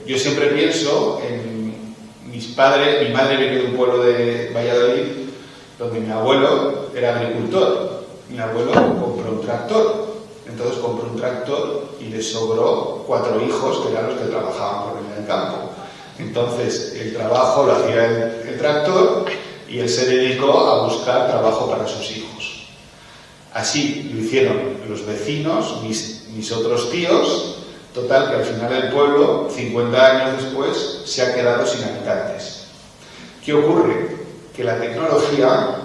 Yo siempre pienso en mi madre viene de un pueblo de Valladolid donde mi abuelo era agricultor. Mi abuelo compró un tractor, entonces compró un tractor y le sobró 4 hijos que eran los que trabajaban por en el campo. Entonces el trabajo lo hacía el tractor y él se dedicó a buscar trabajo para sus hijos. Así lo hicieron los vecinos, mis otros tíos. Total, que al final el pueblo, 50 años después, se ha quedado sin habitantes. ¿Qué ocurre? Que la tecnología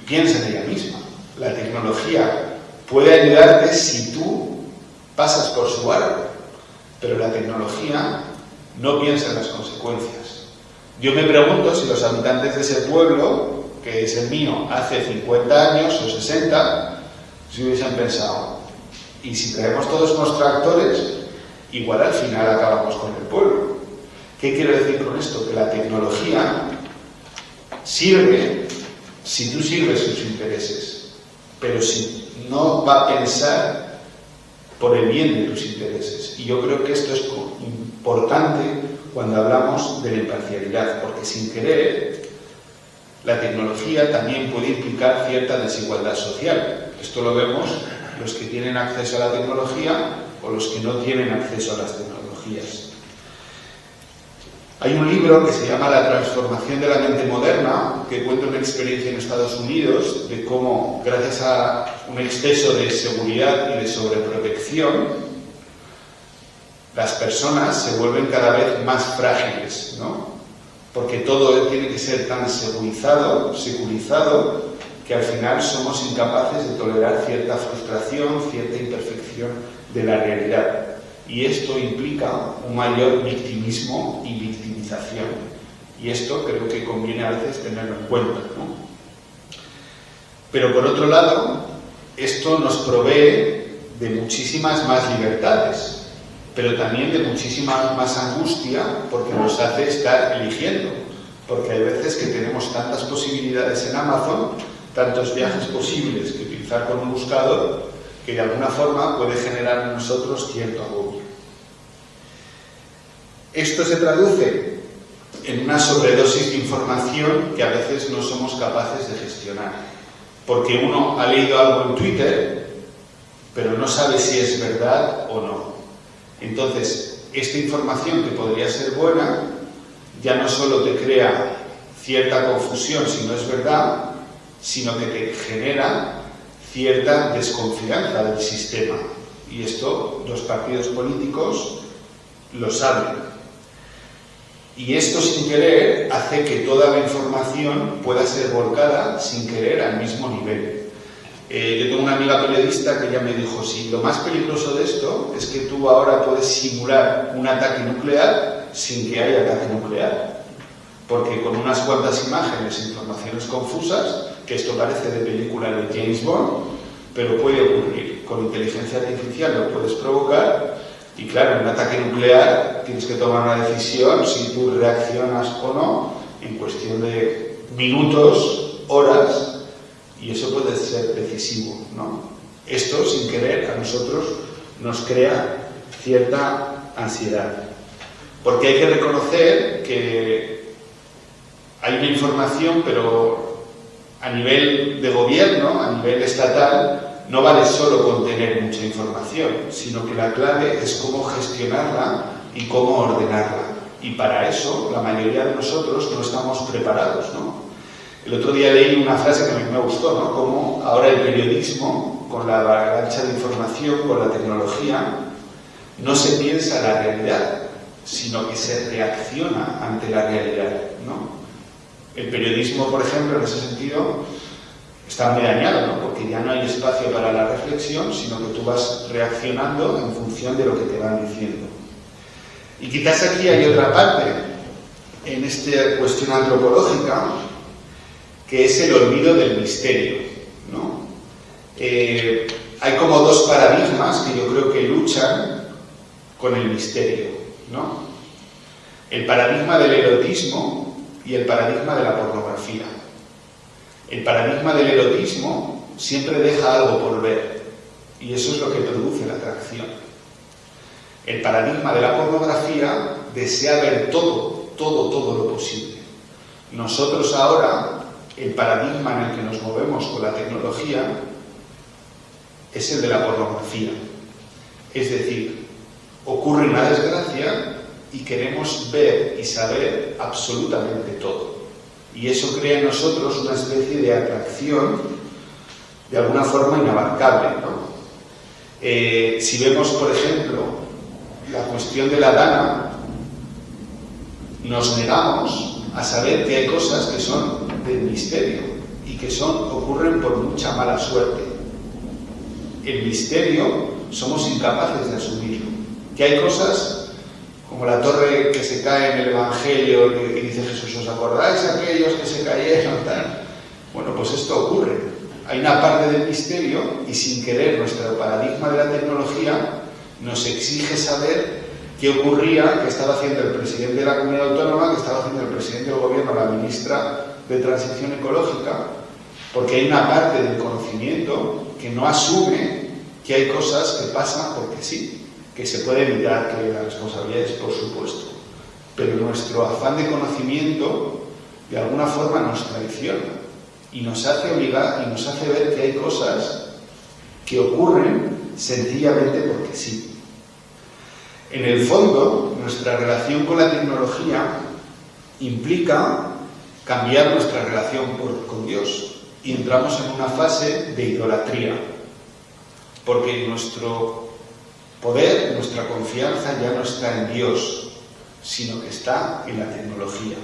piensa en ella misma. La tecnología puede ayudarte si tú pasas por su árbol, pero la tecnología no piensa en las consecuencias. Yo me pregunto si los habitantes de ese pueblo, que es el mío, hace 50 años o 60, si hubiesen pensado, y si traemos todos unos tractores, igual al final acabamos con el pueblo. ¿Qué quiero decir con esto? Que la tecnología sirve si tú sirves sus intereses, pero si no va a pensar por el bien de tus intereses. Y yo creo que esto es importante cuando hablamos de la imparcialidad, porque sin querer la tecnología también puede implicar cierta desigualdad social. Esto lo vemos los que tienen acceso a la tecnología o los que no tienen acceso a las tecnologías. Hay un libro que se llama La transformación de la mente moderna, que cuenta una experiencia en Estados Unidos de cómo, gracias a un exceso de seguridad y de sobreprotección, las personas se vuelven cada vez más frágiles, ¿no? Porque todo tiene que ser tan securizado, que al final somos incapaces de tolerar cierta frustración, cierta imperfección de la realidad. Y esto implica un mayor victimismo y victimización. Y esto creo que conviene a veces tenerlo en cuenta, ¿no? Pero por otro lado, esto nos provee de muchísimas más libertades, pero también de muchísima más angustia, porque nos hace estar eligiendo. Porque hay veces que tenemos tantas posibilidades en Amazon, tantos viajes posibles que utilizar con un buscador, que de alguna forma puede generar en nosotros cierto agobio. Esto se traduce en una sobredosis de información que a veces no somos capaces de gestionar, porque uno ha leído algo en Twitter, pero no sabe si es verdad o no. Entonces, esta información que podría ser buena, ya no solo te crea cierta confusión si no es verdad, sino que te genera cierta desconfianza del sistema. Y esto los partidos políticos lo saben. Y esto sin querer hace que toda la información pueda ser volcada sin querer al mismo nivel. Yo tengo una amiga periodista que ella me dijo, sí, lo más peligroso de esto es que tú ahora puedes simular un ataque nuclear sin que haya ataque nuclear. Porque con unas cuantas imágenes e informaciones confusas, que esto parece de película de James Bond, pero puede ocurrir. Con inteligencia artificial lo puedes provocar y claro, en un ataque nuclear tienes que tomar una decisión si tú reaccionas o no en cuestión de minutos, horas, y eso puede ser decisivo, ¿no? Esto, sin querer, a nosotros nos crea cierta ansiedad. Porque hay que reconocer que hay una información, pero a nivel de gobierno, a nivel estatal, no vale solo con tener mucha información, sino que la clave es cómo gestionarla y cómo ordenarla. Y para eso la mayoría de nosotros no estamos preparados, ¿no? El otro día leí una frase que a mí me gustó, ¿no? Como ahora el periodismo, con la avalancha de información, con la tecnología, no se piensa la realidad, sino que se reacciona ante la realidad, ¿no? El periodismo, por ejemplo, en ese sentido, está muy dañado, ¿no? Porque ya no hay espacio para la reflexión, sino que tú vas reaccionando en función de lo que te van diciendo. Y quizás aquí hay otra parte, en esta cuestión antropológica, que es el olvido del misterio, ¿no? Hay como dos paradigmas que yo creo que luchan con el misterio, ¿no? El paradigma del erotismo y el paradigma de la pornografía. El paradigma del erotismo siempre deja algo por ver, y eso es lo que produce la atracción. El paradigma de la pornografía desea ver todo lo posible. Nosotros ahora, el paradigma en el que nos movemos con la tecnología es el de la pornografía. Es decir, ocurre una desgracia y queremos ver y saber absolutamente todo. Y eso crea en nosotros una especie de atracción de alguna forma inabarcable, ¿no? Si vemos, por ejemplo, la cuestión de la dana, nos negamos a saber que hay cosas que son del misterio y que ocurren por mucha mala suerte. El misterio somos incapaces de asumirlo. Que hay cosas como la torre que se cae en el Evangelio que dice Jesús, ¿os acordáis de aquellos que se cayeron? Tal? Bueno, pues esto ocurre. Hay una parte del misterio y sin querer nuestro paradigma de la tecnología nos exige saber qué ocurría, qué estaba haciendo el presidente de la comunidad autónoma, qué estaba haciendo el presidente del gobierno, la ministra de Transición Ecológica, porque hay una parte del conocimiento que no asume que hay cosas que pasan porque sí, que se puede evitar, que la responsabilidad es por supuesto, pero nuestro afán de conocimiento de alguna forma nos traiciona y nos hace obligar y nos hace ver que hay cosas que ocurren sencillamente porque sí. En el fondo, nuestra relación con la tecnología implica cambiar nuestra relación con Dios y entramos en una fase de idolatría, porque nuestro poder, nuestra confianza ya no está en Dios, sino que está en la tecnología.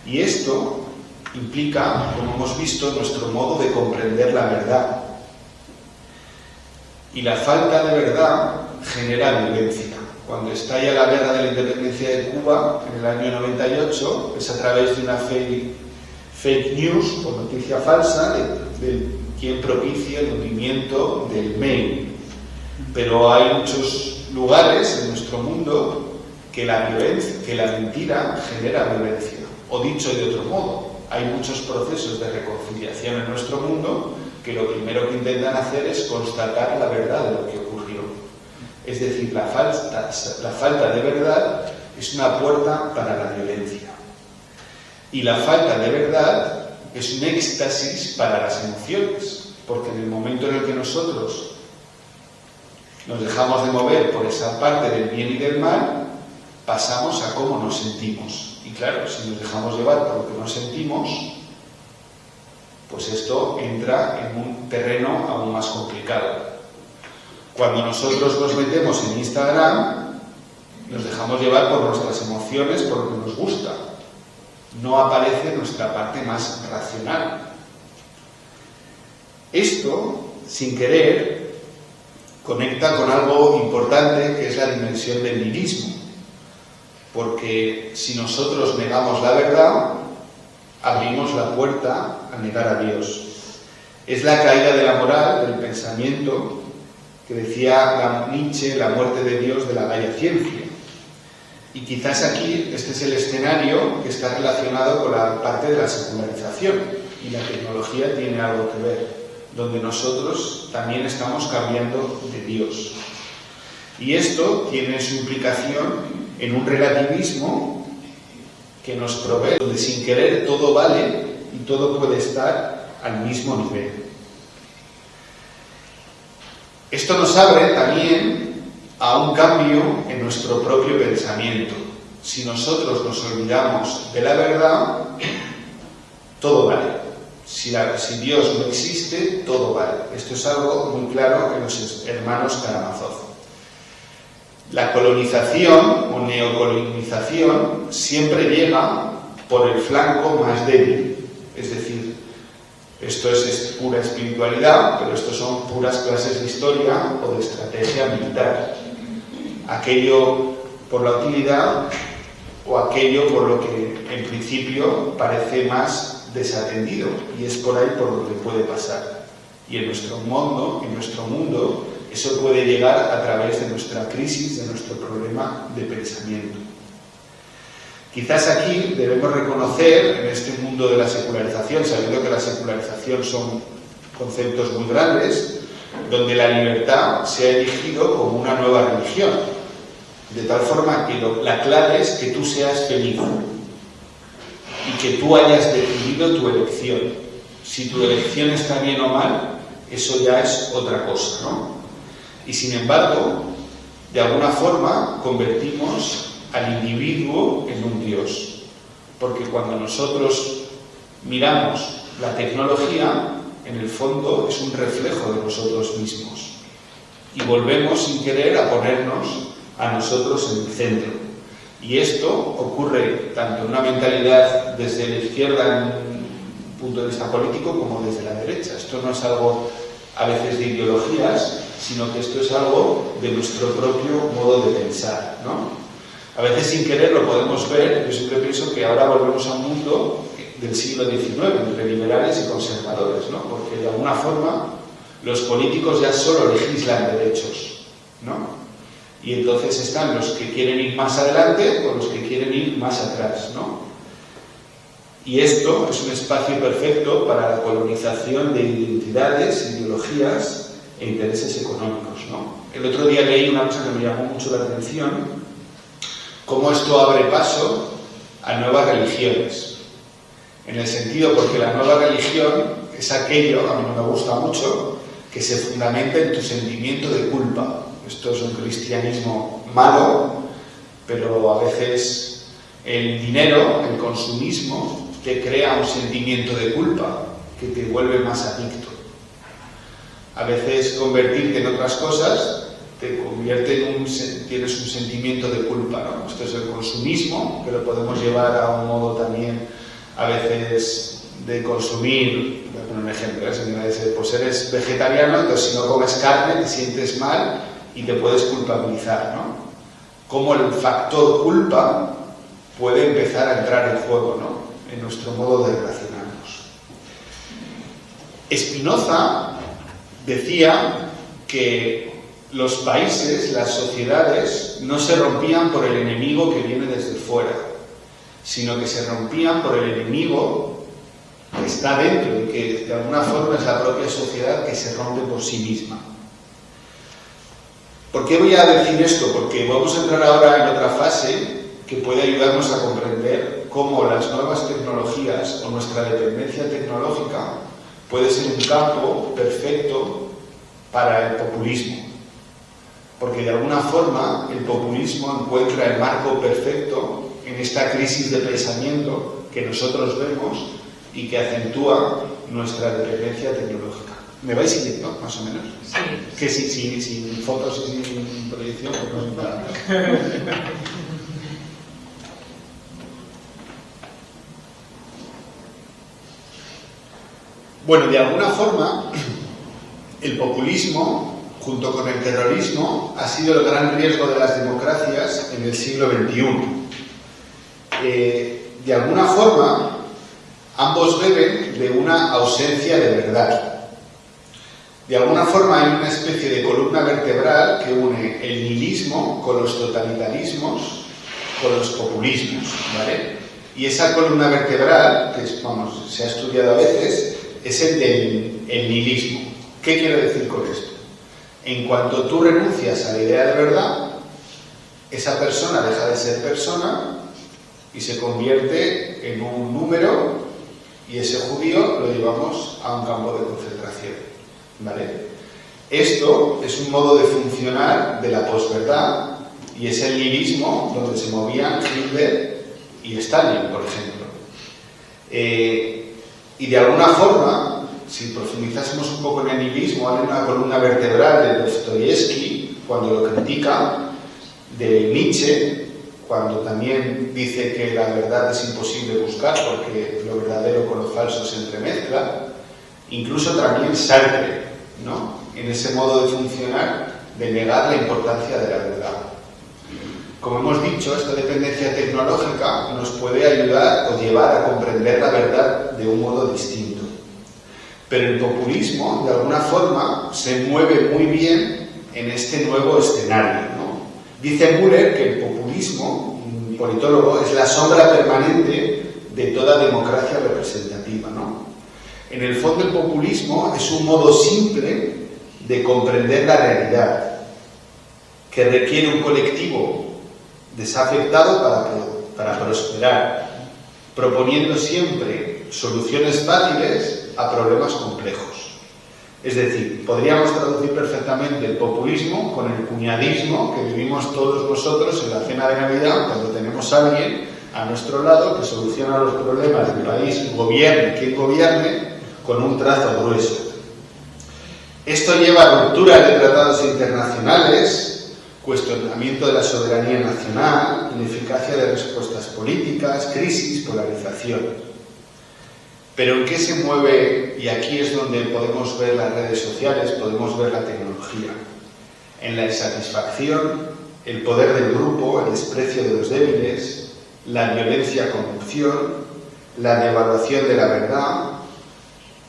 Y esto implica, como hemos visto, nuestro modo de comprender la verdad. Y la falta de verdad genera violencia. Cuando estalla la guerra de la independencia de Cuba en el año 98, es a través de una fake news o noticia falsa de quien propicia el hundimiento del Maine. Pero hay muchos lugares en nuestro mundo que la mentira genera violencia. O dicho de otro modo, hay muchos procesos de reconciliación en nuestro mundo que lo primero que intentan hacer es constatar la verdad de lo que ocurrió. Es decir, la falta de verdad es una puerta para la violencia. Y la falta de verdad es un éxtasis para las emociones, porque en el momento en el que nosotros nos dejamos de mover por esa parte del bien y del mal, pasamos a cómo nos sentimos. Y claro, si nos dejamos llevar por lo que nos sentimos, pues esto entra en un terreno aún más complicado. Cuando nosotros nos metemos en Instagram, nos dejamos llevar por nuestras emociones, por lo que nos gusta. No aparece nuestra parte más racional. Esto, sin querer, conecta con algo importante que es la dimensión del nihilismo. Porque si nosotros negamos la verdad, abrimos la puerta a negar a Dios. Es la caída de la moral, del pensamiento, que decía Nietzsche, la muerte de Dios de la Gaia Ciencia. Y quizás aquí este es el escenario que está relacionado con la parte de la secularización, y la tecnología tiene algo que ver, donde nosotros también estamos cambiando de Dios. Y esto tiene su implicación en un relativismo que nos provee, donde sin querer todo vale y todo puede estar al mismo nivel. Esto nos abre también a un cambio en nuestro propio pensamiento. Si nosotros nos olvidamos de la verdad, todo vale. Si Dios no existe, todo vale. Esto es algo muy claro en los hermanos Karamazov. La colonización o neocolonización siempre llega por el flanco más débil. Es decir, esto es pura espiritualidad, pero esto son puras clases de historia o de estrategia militar. Aquello por la utilidad o aquello por lo que en principio parece más desatendido, y es por ahí por donde puede pasar. Y en nuestro mundo, eso puede llegar a través de nuestra crisis, de nuestro problema de pensamiento. Quizás aquí debemos reconocer, en este mundo de la secularización, sabiendo que la secularización son conceptos muy grandes, donde la libertad se ha elegido como una nueva religión, de tal forma que la clave es que tú seas feliz y que tú hayas decidido tu elección. Si tu elección está bien o mal, eso ya es otra cosa, ¿no? Y sin embargo, de alguna forma convertimos al individuo en un Dios, porque cuando nosotros miramos la tecnología, en el fondo es un reflejo de nosotros mismos, y volvemos sin querer a ponernos a nosotros en el centro. Y esto ocurre tanto en una mentalidad desde la izquierda en un punto de vista político como desde la derecha. Esto no es algo a veces de ideologías, sino que esto es algo de nuestro propio modo de pensar, ¿no? A veces sin querer lo podemos ver. Yo siempre pienso que ahora volvemos a un mundo del siglo XIX, entre liberales y conservadores, ¿no? Porque de alguna forma los políticos ya solo legislan derechos, ¿no? Y entonces están los que quieren ir más adelante o los que quieren ir más atrás, ¿no? Y esto es un espacio perfecto para la colonización de identidades, ideologías e intereses económicos, ¿no? El otro día leí una cosa que me llamó mucho la atención, cómo esto abre paso a nuevas religiones. En el sentido, porque la nueva religión es aquello, a mí no me gusta mucho, que se fundamenta en tu sentimiento de culpa. Esto es un cristianismo malo, pero a veces el dinero, el consumismo, te crea un sentimiento de culpa que te vuelve más adicto. A veces convertirte en otras cosas te convierte en tienes un sentimiento de culpa, ¿no? Esto es el consumismo, que lo podemos llevar a un modo también a veces de consumir. Voy a poner un ejemplo, pues eres vegetariano, entonces si no comes carne te sientes mal y te puedes culpabilizar, ¿no? Cómo el factor culpa puede empezar a entrar en juego, ¿no? En nuestro modo de relacionarnos. Spinoza decía que los países, las sociedades, no se rompían por el enemigo que viene desde fuera, sino que se rompían por el enemigo que está dentro y que de alguna forma es la propia sociedad que se rompe por sí misma. ¿Por qué voy a decir esto? Porque vamos a entrar ahora en otra fase que puede ayudarnos a comprender cómo las nuevas tecnologías o nuestra dependencia tecnológica puede ser un campo perfecto para el populismo. Porque de alguna forma el populismo encuentra el marco perfecto en esta crisis de pensamiento que nosotros vemos y que acentúa nuestra dependencia tecnológica. ¿Me vais siguiendo, más o menos? Sí. Que sin fotos y sin proyección, pues no es nada. Bueno, de alguna forma, el populismo, junto con el terrorismo, ha sido el gran riesgo de las democracias en el siglo XXI. De alguna forma, ambos beben de una ausencia de verdad. De alguna forma hay una especie de columna vertebral que une el nihilismo con los totalitarismos, con los populismos, ¿vale? Y esa columna vertebral, que se ha estudiado a veces, es el del nihilismo. ¿Qué quiero decir con esto? En cuanto tú renuncias a la idea de verdad, esa persona deja de ser persona y se convierte en un número, y ese judío lo llevamos a un campo de concentración, ¿vale? Esto es un modo de funcionar de la posverdad y es el nihilismo donde se movían Hitler y Stalin, por ejemplo. Y de alguna forma, si profundizásemos un poco en el nihilismo, hay una columna vertebral de Dostoyevsky cuando lo critica, de Nietzsche cuando también dice que la verdad es imposible buscar porque lo verdadero con lo falso se entremezcla, incluso también Sartre, ¿no?, en ese modo de funcionar de negar la importancia de la verdad. Como hemos dicho, esta dependencia tecnológica nos puede ayudar o llevar a comprender la verdad de un modo distinto. Pero el populismo, de alguna forma, se mueve muy bien en este nuevo escenario, ¿no? Dice Müller que el populismo, un politólogo, es la sombra permanente de toda democracia representativa, ¿no? En el fondo, el populismo es un modo simple de comprender la realidad, que requiere un colectivo desafectado para prosperar, proponiendo siempre soluciones fáciles a problemas complejos. Es decir, podríamos traducir perfectamente el populismo con el cuñadismo que vivimos todos nosotros en la cena de Navidad cuando tenemos a alguien a nuestro lado que soluciona los problemas del país, gobierne quien gobierne, con un trazo grueso. Esto lleva a rupturas de tratados internacionales, cuestionamiento de la soberanía nacional, ineficacia de respuestas políticas, crisis, polarización. Pero ¿en qué se mueve? Y aquí es donde podemos ver las redes sociales, podemos ver la tecnología. En la insatisfacción, el poder del grupo, el desprecio de los débiles, la violencia, corrupción, la devaluación de la verdad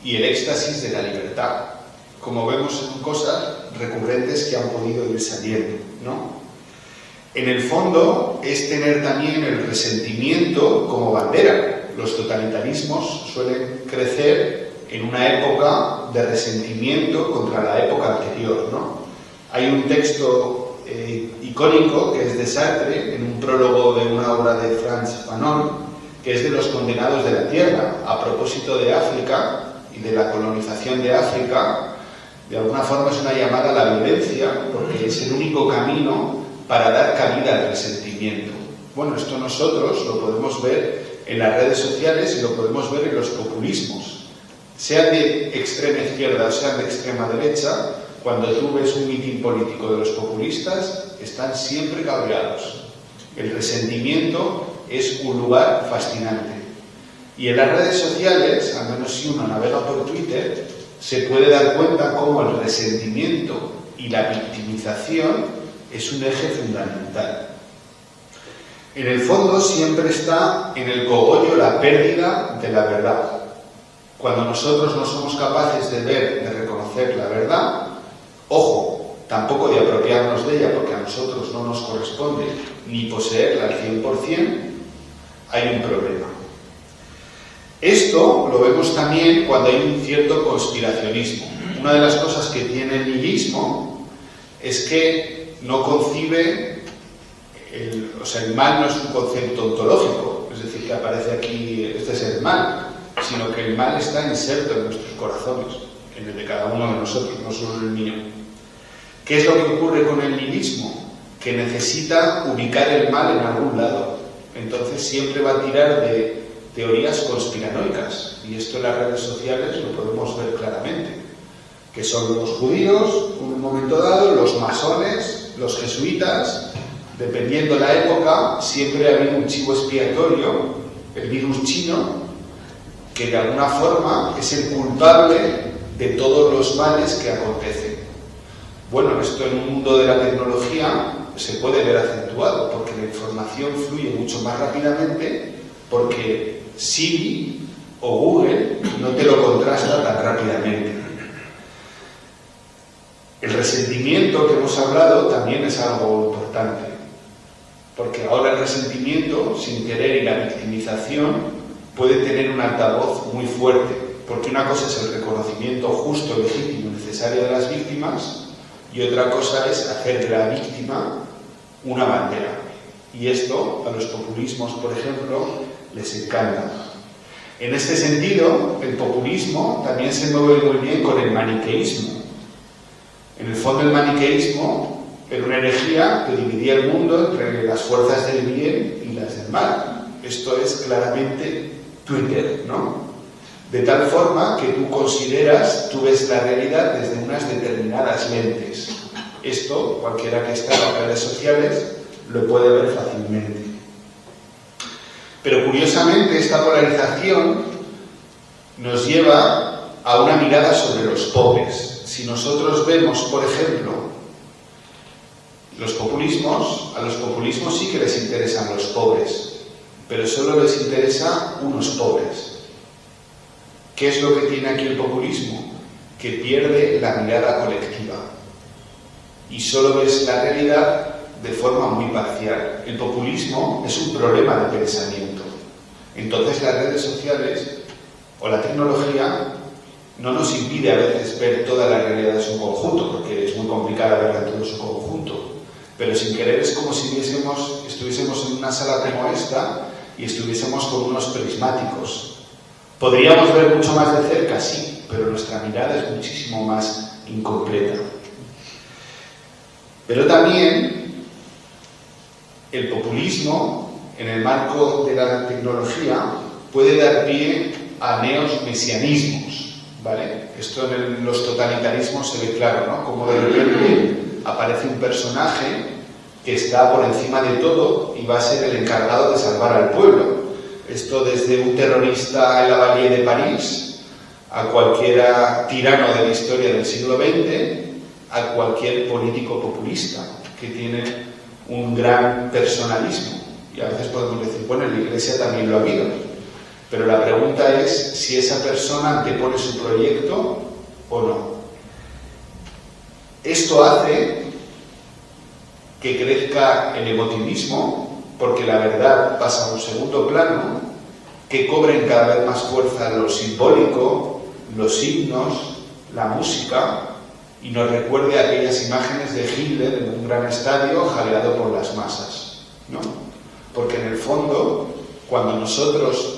y el éxtasis de la libertad. Como vemos, son cosas recurrentes que han podido ir saliendo, ¿no? En el fondo es tener también el resentimiento como bandera. Los totalitarismos suelen crecer en una época de resentimiento contra la época anterior, ¿no? Hay un texto icónico que es de Sartre, en un prólogo de una obra de Frantz Fanon, que es de los condenados de la tierra, a propósito de África y de la colonización de África. De alguna forma es una llamada a la violencia, porque es el único camino para dar cabida al resentimiento. Bueno, esto nosotros lo podemos ver en las redes sociales y lo podemos ver en los populismos. Sean de extrema izquierda o sean de extrema derecha, cuando tú ves un mitin político de los populistas, están siempre cabreados. El resentimiento es un lugar fascinante. Y en las redes sociales, al menos si uno navega por Twitter, se puede dar cuenta cómo el resentimiento y la victimización es un eje fundamental. En el fondo siempre está en el cogollo la pérdida de la verdad. Cuando nosotros no somos capaces de ver, de reconocer la verdad, ojo, tampoco de apropiarnos de ella porque a nosotros no nos corresponde ni poseerla al 100%, hay un problema. Esto lo vemos también cuando hay un cierto conspiracionismo. Una de las cosas que tiene el nihilismo es que no concibe, el mal no es un concepto ontológico, es decir, que aparece aquí, este es el mal, sino que el mal está inserto en nuestros corazones, en el de cada uno de nosotros, no solo en el mío. ¿Qué es lo que ocurre con el nihilismo? Que necesita ubicar el mal en algún lado. Entonces siempre va a tirar de teorías conspiranoicas, y esto en las redes sociales lo podemos ver claramente, que son los judíos, en un momento dado, los masones, los jesuitas, dependiendo la época, siempre ha habido un chivo expiatorio, el virus chino, que de alguna forma es el culpable de todos los males que acontecen. Bueno, esto en un mundo de la tecnología se puede ver acentuado, porque la información fluye mucho más rápidamente, porque Siri o Google no te lo contrasta tan rápidamente. El resentimiento que hemos hablado también es algo importante, porque ahora el resentimiento, sin querer, y la victimización puede tener un altavoz muy fuerte, porque una cosa es el reconocimiento justo, legítimo y necesario de las víctimas, y otra cosa es hacer de la víctima una bandera. Y esto a los populismos, por ejemplo, les encanta. En este sentido, el populismo también se mueve muy bien con el maniqueísmo. En el fondo el maniqueísmo era una herejía que dividía el mundo entre las fuerzas del bien y las del mal. Esto es claramente Twitter, ¿no? De tal forma que tú ves la realidad desde unas determinadas lentes. Esto, cualquiera que esté en las redes sociales, lo puede ver fácilmente. Pero curiosamente, esta polarización nos lleva a una mirada sobre los pobres. Si nosotros vemos, por ejemplo, los populismos, a los populismos sí que les interesan los pobres, pero solo les interesa unos pobres. ¿Qué es lo que tiene aquí el populismo? Que pierde la mirada colectiva y solo ves la realidad de forma muy parcial. El populismo es un problema de pensamiento. Entonces las redes sociales o la tecnología no nos impide a veces ver toda la realidad en su conjunto, porque es muy complicado verla en todo su conjunto, pero sin querer es como si estuviésemos en una sala como esta y estuviésemos con unos prismáticos. Podríamos ver mucho más de cerca, sí, pero nuestra mirada es muchísimo más incompleta. Pero también el populismo, en el marco de la tecnología, puede dar pie a neomesianismos, ¿vale? Esto en los totalitarismos se ve claro, ¿no? Como de repente aparece un personaje que está por encima de todo y va a ser el encargado de salvar al pueblo. Esto desde un terrorista en la Bastille de París a cualquier tirano de la historia del siglo XX, a cualquier político populista que tiene un gran personalismo. Y a veces podemos decir, bueno, en la Iglesia también lo ha habido. Pero la pregunta es si esa persona antepone su proyecto o no. Esto hace que crezca el emotivismo, porque la verdad pasa a un segundo plano, que cobren cada vez más fuerza lo simbólico, los himnos, la música, y nos recuerde aquellas imágenes de Hitler en un gran estadio jaleado por las masas, ¿no? Porque en el fondo, cuando nosotros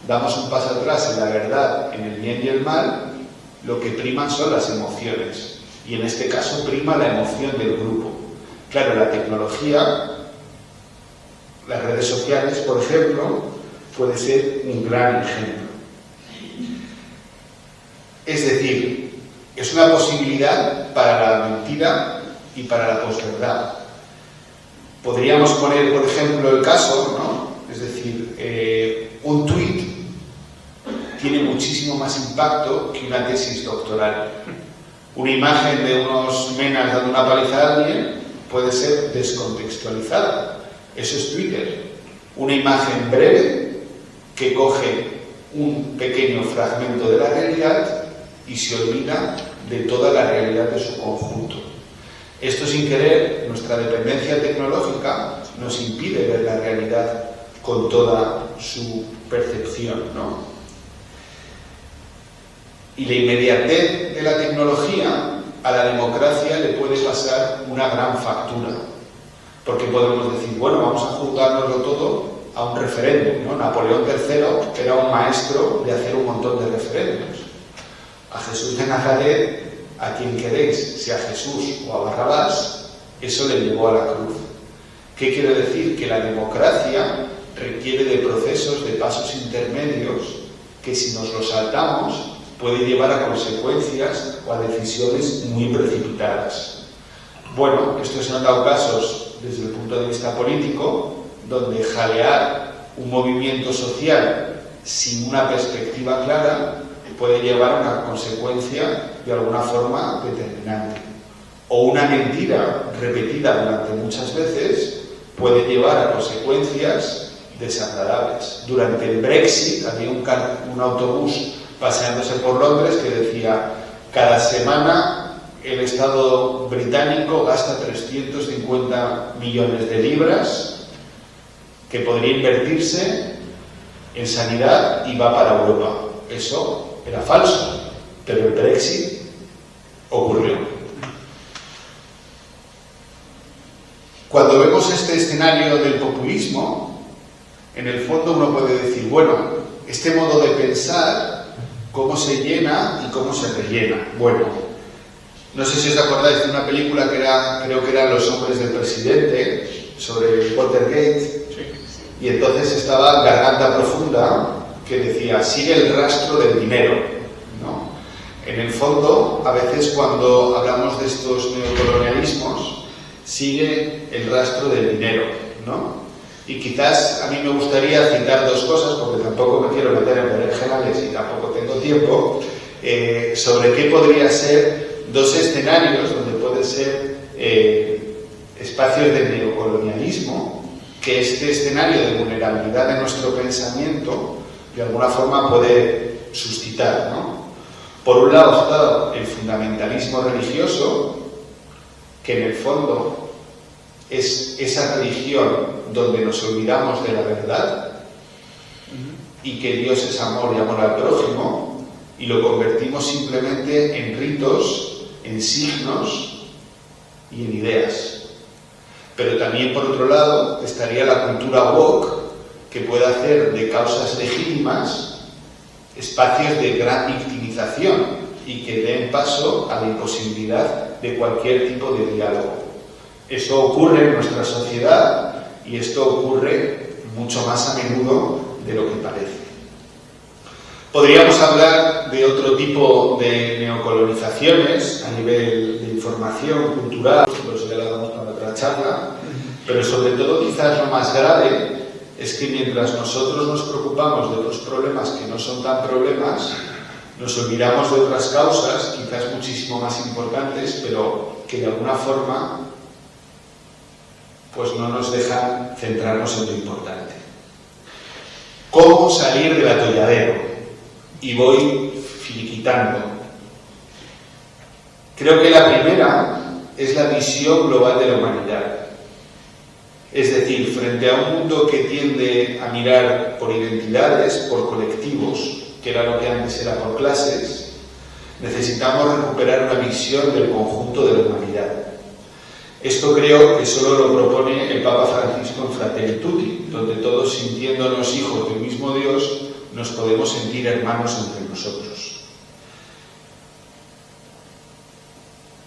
damos un paso atrás en la verdad, en el bien y el mal, lo que priman son las emociones, y en este caso prima la emoción del grupo. Claro, la tecnología, las redes sociales, por ejemplo, puede ser un gran ejemplo. Es decir, es una posibilidad para la mentira y para la posverdad. Podríamos poner, por ejemplo, el caso, ¿no? Es decir, un tuit tiene muchísimo más impacto que una tesis doctoral. Una imagen de unos menas dando una paliza a alguien puede ser descontextualizada. Eso es Twitter. Una imagen breve que coge un pequeño fragmento de la realidad y se olvida de toda la realidad de su conjunto. Esto, sin querer, nuestra dependencia tecnológica nos impide ver la realidad con toda su percepción, ¿no? Y la inmediatez de la tecnología a la democracia le puede pasar una gran factura, porque podemos decir, bueno, vamos a juzgárnoslo todo a un referéndum, ¿no? Napoleón III era un maestro de hacer un montón de referéndums. A Jesús de Nazaret, a quien queréis, si a Jesús o a Barrabás, eso le llevó a la cruz. ¿Qué quiere decir? Que la democracia requiere de procesos, de pasos intermedios, que si nos los saltamos puede llevar a consecuencias o a decisiones muy precipitadas. Bueno, esto se han dado casos desde el punto de vista político, donde jalear un movimiento social sin una perspectiva clara puede llevar a una consecuencia de alguna forma determinante. O una mentira repetida durante muchas veces puede llevar a consecuencias desagradables. Durante el Brexit había un autobús paseándose por Londres que decía: cada semana el Estado británico gasta 350 millones de libras que podría invertirse en sanidad y va para Europa. Eso era falso, pero el Brexit ocurrió. Cuando vemos este escenario del populismo, en el fondo uno puede decir, bueno, este modo de pensar, ¿cómo se llena y cómo se rellena? Bueno, No sé si os acordáis de una película que creo que eran Los hombres del presidente, sobre Watergate, Sí. y entonces estaba Garganta Profunda, que decía, sigue el rastro del dinero, ¿no? En el fondo, a veces cuando hablamos de estos neocolonialismos, sigue el rastro del dinero, ¿no? Y quizás a mí me gustaría citar dos cosas, porque tampoco me quiero meter en berenjenales y tampoco tengo tiempo, sobre qué podría ser dos escenarios donde puede ser espacios de neocolonialismo, que este escenario de vulnerabilidad de nuestro pensamiento de alguna forma puede suscitar, ¿no? Por un lado está el fundamentalismo religioso, que en el fondo es esa religión donde nos olvidamos de la verdad y que Dios es amor y amor al prójimo, y lo convertimos simplemente en ritos, en signos y en ideas. Pero también, por otro lado, estaría la cultura woke, que puede hacer de causas legítimas espacios de gran victimización y que den paso a la imposibilidad de cualquier tipo de diálogo. Eso ocurre en nuestra sociedad y esto ocurre mucho más a menudo de lo que parece. Podríamos hablar de otro tipo de neocolonizaciones a nivel de información cultural, pero eso ya lo damos para otra charla, pero sobre todo quizás lo más grave es que mientras nosotros nos preocupamos de otros problemas que no son tan problemas, nos olvidamos de otras causas, quizás muchísimo más importantes, pero que de alguna forma pues no nos dejan centrarnos en lo importante. ¿Cómo salir del atolladero? Y voy finiquitando. Creo que la primera es la visión global de la humanidad. Es decir, frente a un mundo que tiende a mirar por identidades, por colectivos, que era lo que antes era por clases, necesitamos recuperar una visión del conjunto de la humanidad. Esto creo que solo lo propone el Papa Francisco en Fratelli Tutti, donde todos, sintiéndonos hijos del mismo Dios, nos podemos sentir hermanos entre nosotros.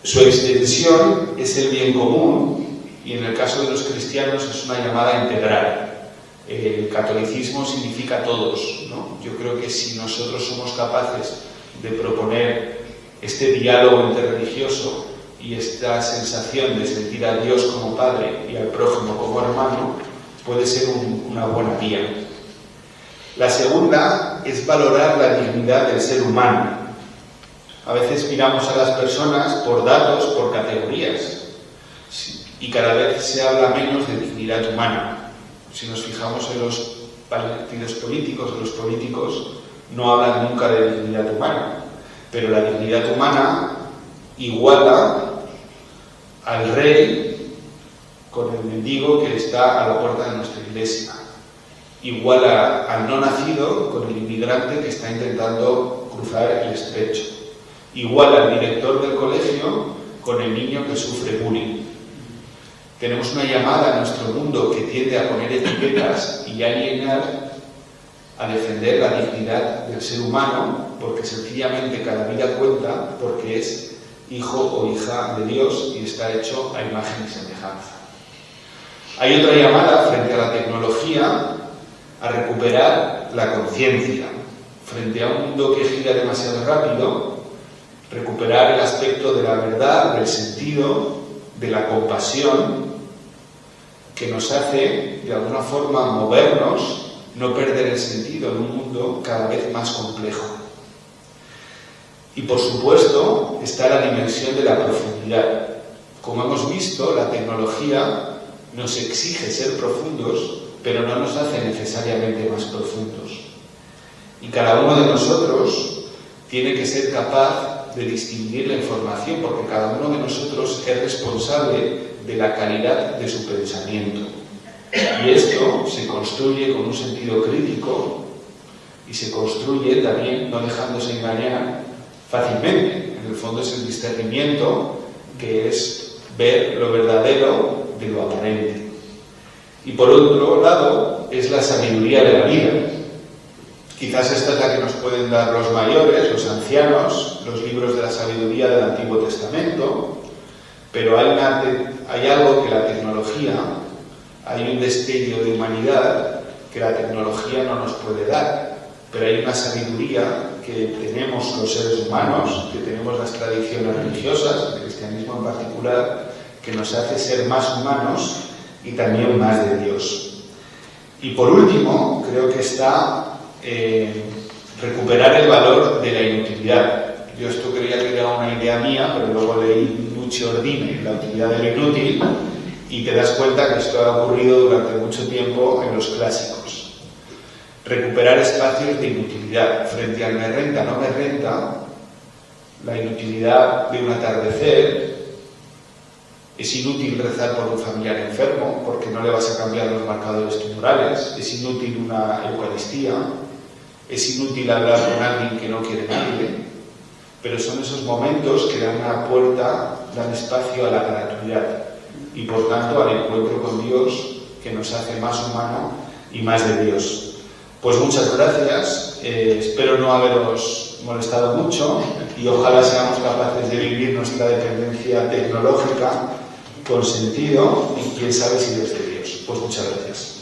Su extensión es el bien común y en el caso de los cristianos es una llamada integral. El catolicismo significa todos, ¿no? Yo creo que si nosotros somos capaces de proponer este diálogo interreligioso y esta sensación de sentir a Dios como Padre y al prójimo como hermano, puede ser una buena vía. La segunda es valorar la dignidad del ser humano. A veces miramos a las personas por datos, por categorías, y cada vez se habla menos de dignidad humana. Si nos fijamos en los partidos políticos, los políticos no hablan nunca de dignidad humana, pero la dignidad humana iguala al rey con el mendigo que está a la puerta de nuestra iglesia. Iguala al no nacido con el inmigrante que está intentando cruzar el estrecho. Iguala al director del colegio con el niño que sufre bullying. Tenemos una llamada a nuestro mundo que tiende a poner etiquetas y alienar, a defender la dignidad del ser humano, porque sencillamente cada vida cuenta, porque es hijo o hija de Dios y está hecho a imagen y semejanza. Hay otra llamada frente a la tecnología a recuperar la conciencia. Frente a un mundo que gira demasiado rápido, recuperar el aspecto de la verdad, del sentido, de la compasión, que nos hace, de alguna forma, movernos, no perder el sentido en un mundo cada vez más complejo. Y, por supuesto, está la dimensión de la profundidad. Como hemos visto, la tecnología nos exige ser profundos, pero no nos hace necesariamente más profundos. Y cada uno de nosotros tiene que ser capaz de distinguir la información, porque cada uno de nosotros es responsable de la calidad de su pensamiento. Y esto se construye con un sentido crítico y se construye también no dejándose engañar fácilmente. En el fondo es el discernimiento, que es ver lo verdadero de lo aparente. Y por otro lado, es la sabiduría de la vida, Quizás esta es la que nos pueden dar los mayores, los ancianos, los libros de la sabiduría del Antiguo Testamento, pero hay algo que la tecnología, hay un destello de humanidad que la tecnología no nos puede dar, pero hay una sabiduría que tenemos los seres humanos, que tenemos las tradiciones religiosas, el cristianismo en particular, que nos hace ser más humanos y también más de Dios. Y por último, creo que está recuperar el valor de la inutilidad. Yo esto creía que era una idea mía, pero luego leí Lucio Ordine, La utilidad de lo inútil, y te das cuenta que esto ha ocurrido durante mucho tiempo en los clásicos. Recuperar espacios de inutilidad. Frente al me renta, no me renta, la inutilidad de un atardecer. Es inútil rezar por un familiar enfermo porque no le vas a cambiar los marcadores tumorales. Es inútil una Eucaristía. Es inútil hablar con alguien que no quiere nadie. Pero son esos momentos que dan una puerta, dan espacio a la gratuidad y por tanto al encuentro con Dios, que nos hace más humano y más de Dios. Pues muchas gracias. Espero no haberos molestado mucho y ojalá seamos capaces de vivir nuestra dependencia tecnológica con sentido y quién sabe si desde Dios. Pues muchas gracias.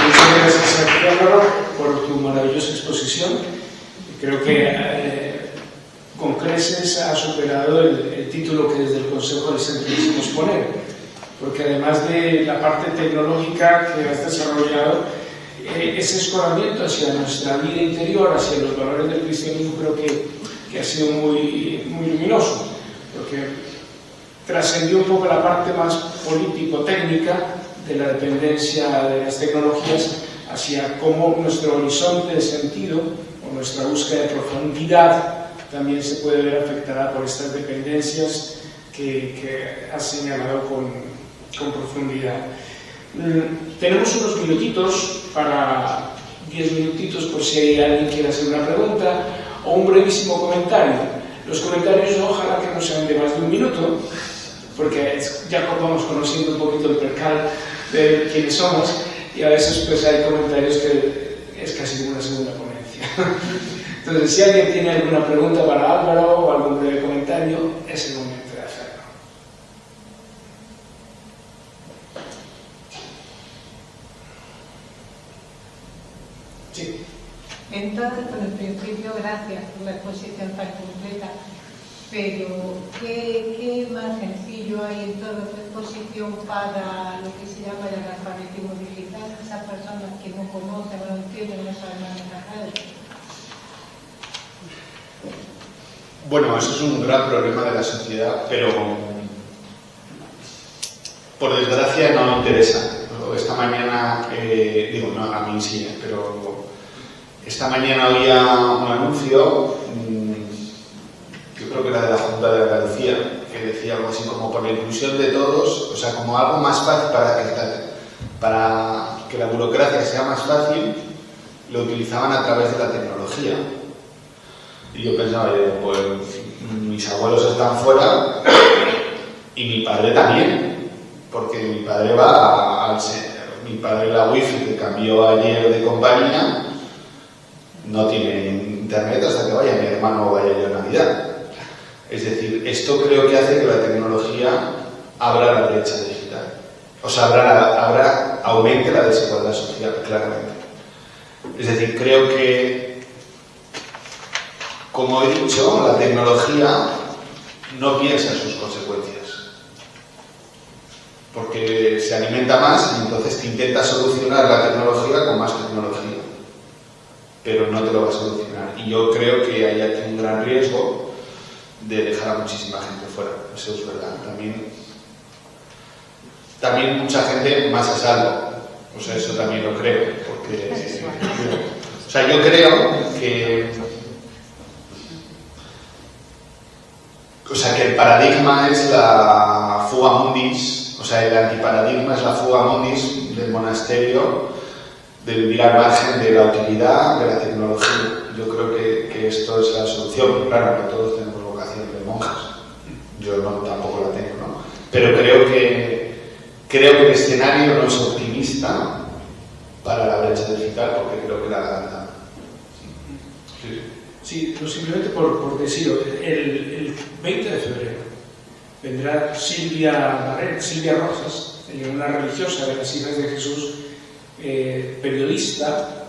Muchas gracias a ti, Álvaro, por tu maravillosa exposición. Creo que con creces ha superado el título que desde el Consejo del Centro quisimos poner, porque además de la parte tecnológica que has desarrollado, ese escoramiento hacia nuestra vida interior, hacia los valores del cristianismo, creo que ha sido muy, muy luminoso, porque trascendió un poco la parte más político-técnica de la dependencia de las tecnologías hacia cómo nuestro horizonte de sentido o nuestra búsqueda de profundidad también se puede ver afectada por estas dependencias que has señalado con profundidad. Tenemos unos minutitos, 10 minutitos por si hay alguien que quiera hacer una pregunta o un brevísimo comentario. Los comentarios ojalá que no sean de más de un minuto, porque ya vamos conociendo un poquito el percal de quiénes somos y a veces pues hay comentarios que es casi como una segunda ponencia. Entonces, si alguien tiene alguna pregunta para Álvaro o algún breve comentario, es el momento de hacerlo. Sí. Entonces, por el principio, gracias por la exposición tan completa, pero ¿qué más sencillo hay en toda tu exposición para lo que se llama el analfabetismo digital? Esas personas que no conocen, no entienden, no saben manejar eso. Bueno, eso es un gran problema de la sociedad, pero por desgracia no me interesa. Esta mañana, no, a mí sí, pero esta mañana había un anuncio, yo creo que era de la Junta de Andalucía, que decía algo así como por la inclusión de todos, o sea, como algo más fácil para que la burocracia sea más fácil, lo utilizaban a través de la tecnología. Y yo pensaba, pues mis abuelos están fuera y mi padre también, porque mi padre mi padre la wifi que cambió ayer de compañía no tiene internet hasta que vaya mi hermano o vaya yo a Navidad. Es decir, esto creo que hace que la tecnología abra la brecha digital, o sea, aumente la desigualdad social, claramente. Es decir, creo que, como he dicho, la tecnología no piensa en sus consecuencias, porque se alimenta más y entonces te intenta solucionar la tecnología con más tecnología, pero no te lo va a solucionar. Y yo creo que hay aquí un gran riesgo de dejar a muchísima gente fuera, eso es verdad. También mucha gente más a salvo, o sea, eso también lo creo, porque o sea, yo creo que el paradigma es la fuga mundis, o sea, el antiparadigma es la fuga mundis del monasterio, de vivir al margen de la utilidad de la tecnología. Yo creo que esto es la solución, pero claro, no todos tenemos vocación de monjas. Yo tampoco la tengo, ¿no? pero creo que el escenario no es optimista para la brecha digital, porque creo que la Sí, pues simplemente por decirlo, el 20 de febrero vendrá Silvia Rojas, una religiosa de las Hijas de Jesús, periodista,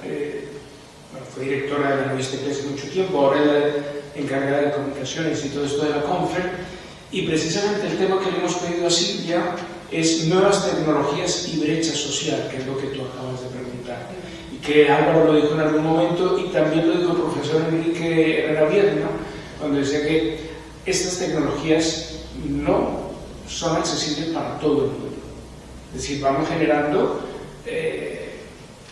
fue directora de la revista hace mucho tiempo, ahora es encargada de comunicaciones y todo esto de la Confer, y precisamente el tema que le hemos pedido a Silvia es nuevas tecnologías y brecha social, que es lo que tú acabas de preguntar. Y que Álvaro lo dijo en algún momento, y también lo dijo el profesor Enrique Renavier, ¿no? Cuando decía que estas tecnologías no son accesibles para todo el mundo. Es decir, vamos generando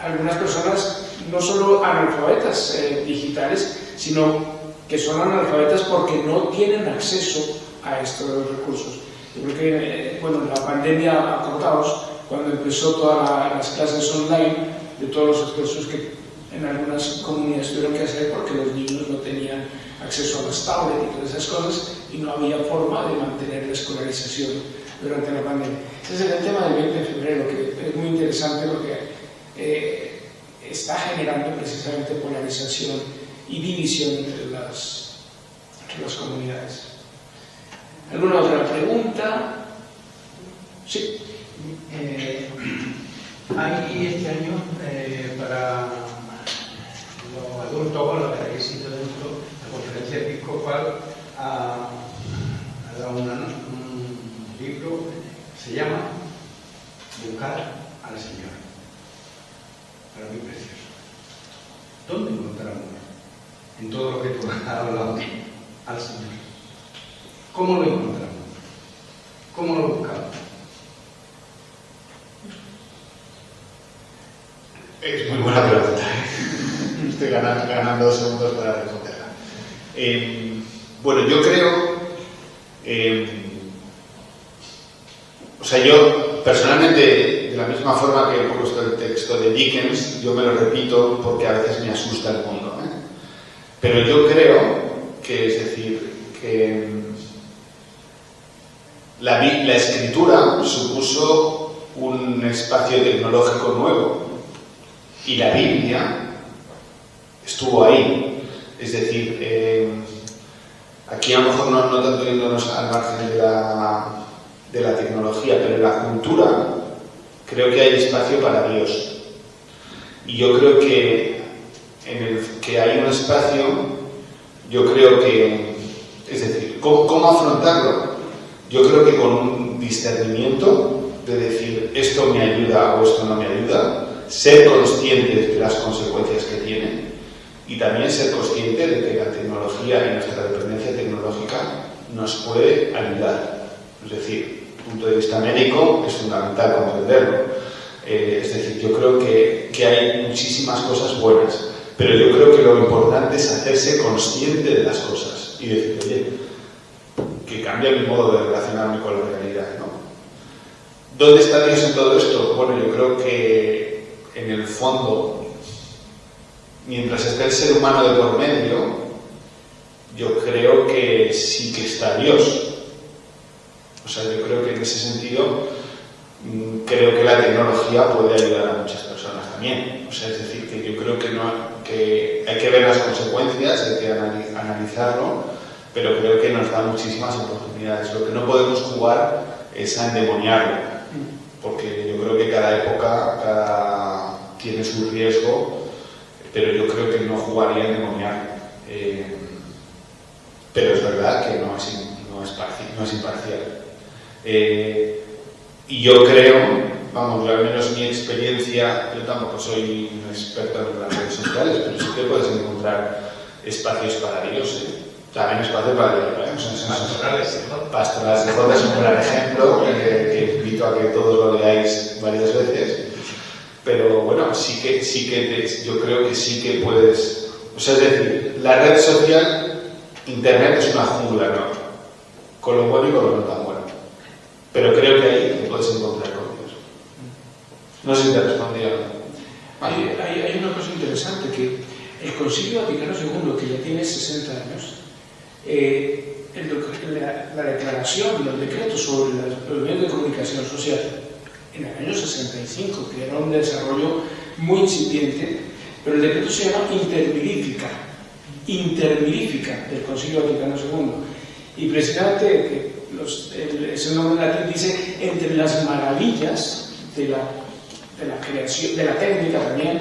algunas personas no solo analfabetas digitales, sino que son analfabetas porque no tienen acceso a estos recursos. Yo creo que, la pandemia, acordaos, cuando empezó todas las clases online, de todos los esfuerzos que en algunas comunidades tuvieron que hacer porque los niños no tenían acceso a las tablets y todas esas cosas, y no había forma de mantener la escolarización durante la pandemia. Ese es el tema del 20 de febrero, que es muy interesante porque está generando precisamente polarización y división entre las comunidades. ¿Alguna otra pregunta? Sí. Hay este año para los adultos con los requisitos dentro, la conferencia episcopal ha dado un libro que se llama Buscar al Señor. Para mí precioso. ¿Dónde encontramos en todo lo que tú has hablado al Señor? ¿Cómo lo encontramos? ¿Cómo lo buscamos? Es muy buena pregunta. Estoy ganando 2 segundos para responderla. Yo creo... yo personalmente, de la misma forma que he puesto el texto de Dickens, yo me lo repito porque a veces me asusta el mundo. Pero yo creo que, es decir, que la escritura supuso un espacio tecnológico nuevo. Y la Biblia estuvo ahí. Es decir, aquí a lo mejor no tanto yéndonos al margen de la tecnología, pero en la cultura creo que hay espacio para Dios. Y yo creo que que hay un espacio, yo creo que, es decir, ¿cómo afrontarlo? Yo creo que con un discernimiento de decir esto me ayuda o esto no me ayuda, ser conscientes de las consecuencias que tiene y también ser conscientes de que la tecnología y nuestra dependencia tecnológica nos puede ayudar. Es decir, desde el punto de vista médico es fundamental comprenderlo. Es decir, yo creo que hay muchísimas cosas buenas, pero yo creo que lo importante es hacerse consciente de las cosas y decir, oye, que cambia mi modo de relacionarme con la realidad, ¿no? ¿Dónde está Dios en todo esto? Bueno, yo creo que en el fondo, mientras esté el ser humano de por medio, yo creo que sí que está Dios. Yo creo que en ese sentido, creo que la tecnología puede ayudar a muchas personas también. Es decir, que yo creo que hay que ver las consecuencias, hay que analizarlo, pero creo que nos da muchísimas oportunidades. Lo que no podemos jugar es a endemoniarlo, porque yo creo que cada época tiene su riesgo, pero yo creo que no jugaría a endemoniarlo. Pero es verdad que no es imparcial. Y yo creo, al menos mi experiencia, yo tampoco soy un experto en las redes sociales, pero sí que puedes encontrar espacios para Dios, también espacios para Dios. Pastorales de Jota es un gran ejemplo que invito a que todos lo leáis varias veces, pero bueno, yo creo que sí que puedes, es decir, la red social, Internet es una jungla enorme, con lo bueno y con lo no tan bueno, pero creo que ahí te puedes encontrar con Dios. No sé si te respondía. Hay una cosa interesante, que el Concilio Vaticano II, que ya tiene 60 años, la declaración, los decretos sobre los medios de comunicación social en el año 65, que era un desarrollo muy incipiente, pero el decreto se llama Intermirífica del Concilio Vaticano II. Y precisamente ese nombre en latín dice: entre las maravillas de la creación, de la técnica también,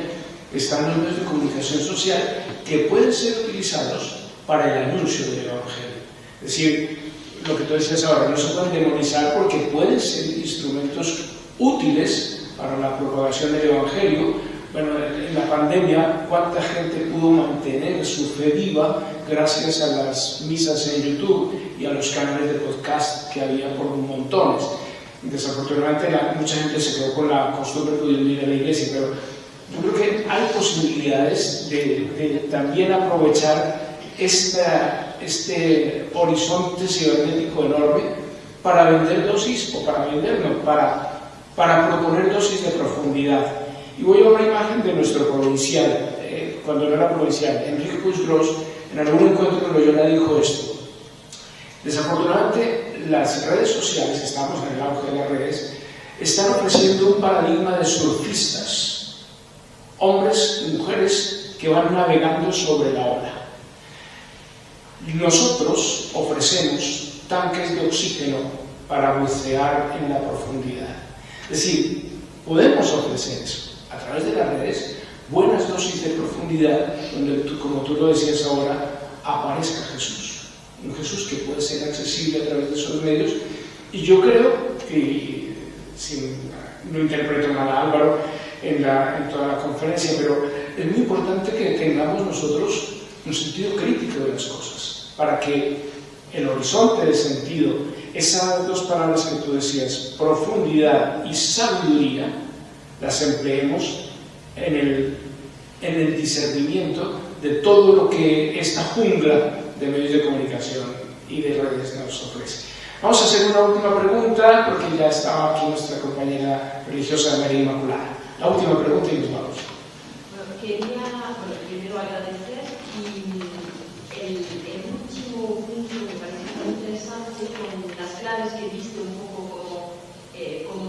están los medios de comunicación social que pueden ser utilizados para el anuncio del Evangelio. Es decir, lo que tú decías ahora, no se pueden demonizar porque pueden ser instrumentos útiles para la propagación del Evangelio. Bueno, en la pandemia, ¿cuánta gente pudo mantener su fe viva gracias a las misas en YouTube y a los canales de podcast que había por montones? Desafortunadamente, mucha gente se quedó con la costumbre de ir a la iglesia, pero yo creo que hay posibilidades de también aprovechar este horizonte cibernético enorme para vender dosis, o para vendernos, para proponer dosis de profundidad. Y voy a una imagen de nuestro provincial, cuando no era provincial, Enrique Puigdrós, en algún encuentro con Loyola dijo esto: desafortunadamente, las redes sociales, estamos en el auge de las redes, están ofreciendo un paradigma de surfistas, hombres y mujeres que van navegando sobre la ola. Nosotros ofrecemos tanques de oxígeno para bucear en la profundidad. Es decir, podemos ofrecer eso a través de las redes, buenas dosis de profundidad, donde como tú lo decías ahora, aparezca Jesús. Un Jesús que puede ser accesible a través de esos medios. Y yo creo que, no interpreto mal a Álvaro en toda la conferencia, pero es muy importante que tengamos nosotros un sentido crítico de las cosas, para que el horizonte de sentido, esas dos palabras que tú decías, profundidad y sabiduría, las empleemos en el discernimiento de todo lo que esta jungla de medios de comunicación y de redes nos ofrece. Vamos a hacer una última pregunta, porque ya estaba aquí nuestra compañera religiosa María Inmaculada. La última pregunta y nos vamos. Bueno, quería primero agradecer, y el último punto me parece muy interesante, con las claves que viste un poco cómo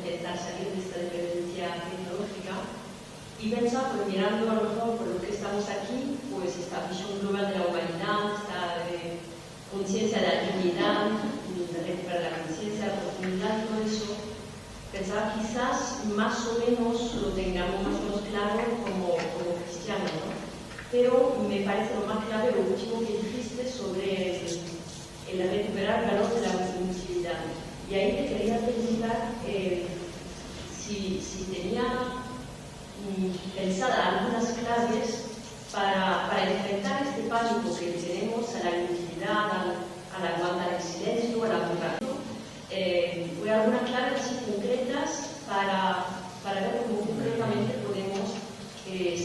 intentar salir de esta dependencia tecnológica. Y pensaba, pues, mirando a lo mejor por lo que estamos aquí, pues esta visión global de la humanidad, esta conciencia de la dignidad, de recuperar la conciencia, la profundidad, todo eso, pensaba quizás más o menos lo tengamos más o menos claro como cristianos, ¿no? Pero me parece lo más clave lo último que dijiste sobre el recuperar el valor de la utilidad. Y ahí te quería preguntar si tenía pensada algunas claves para enfrentar este pánico que tenemos a la inutilidad, al aguantar el silencio, al aburrimiento. ¿Hay algunas claves así concretas para ver cómo concretamente podemos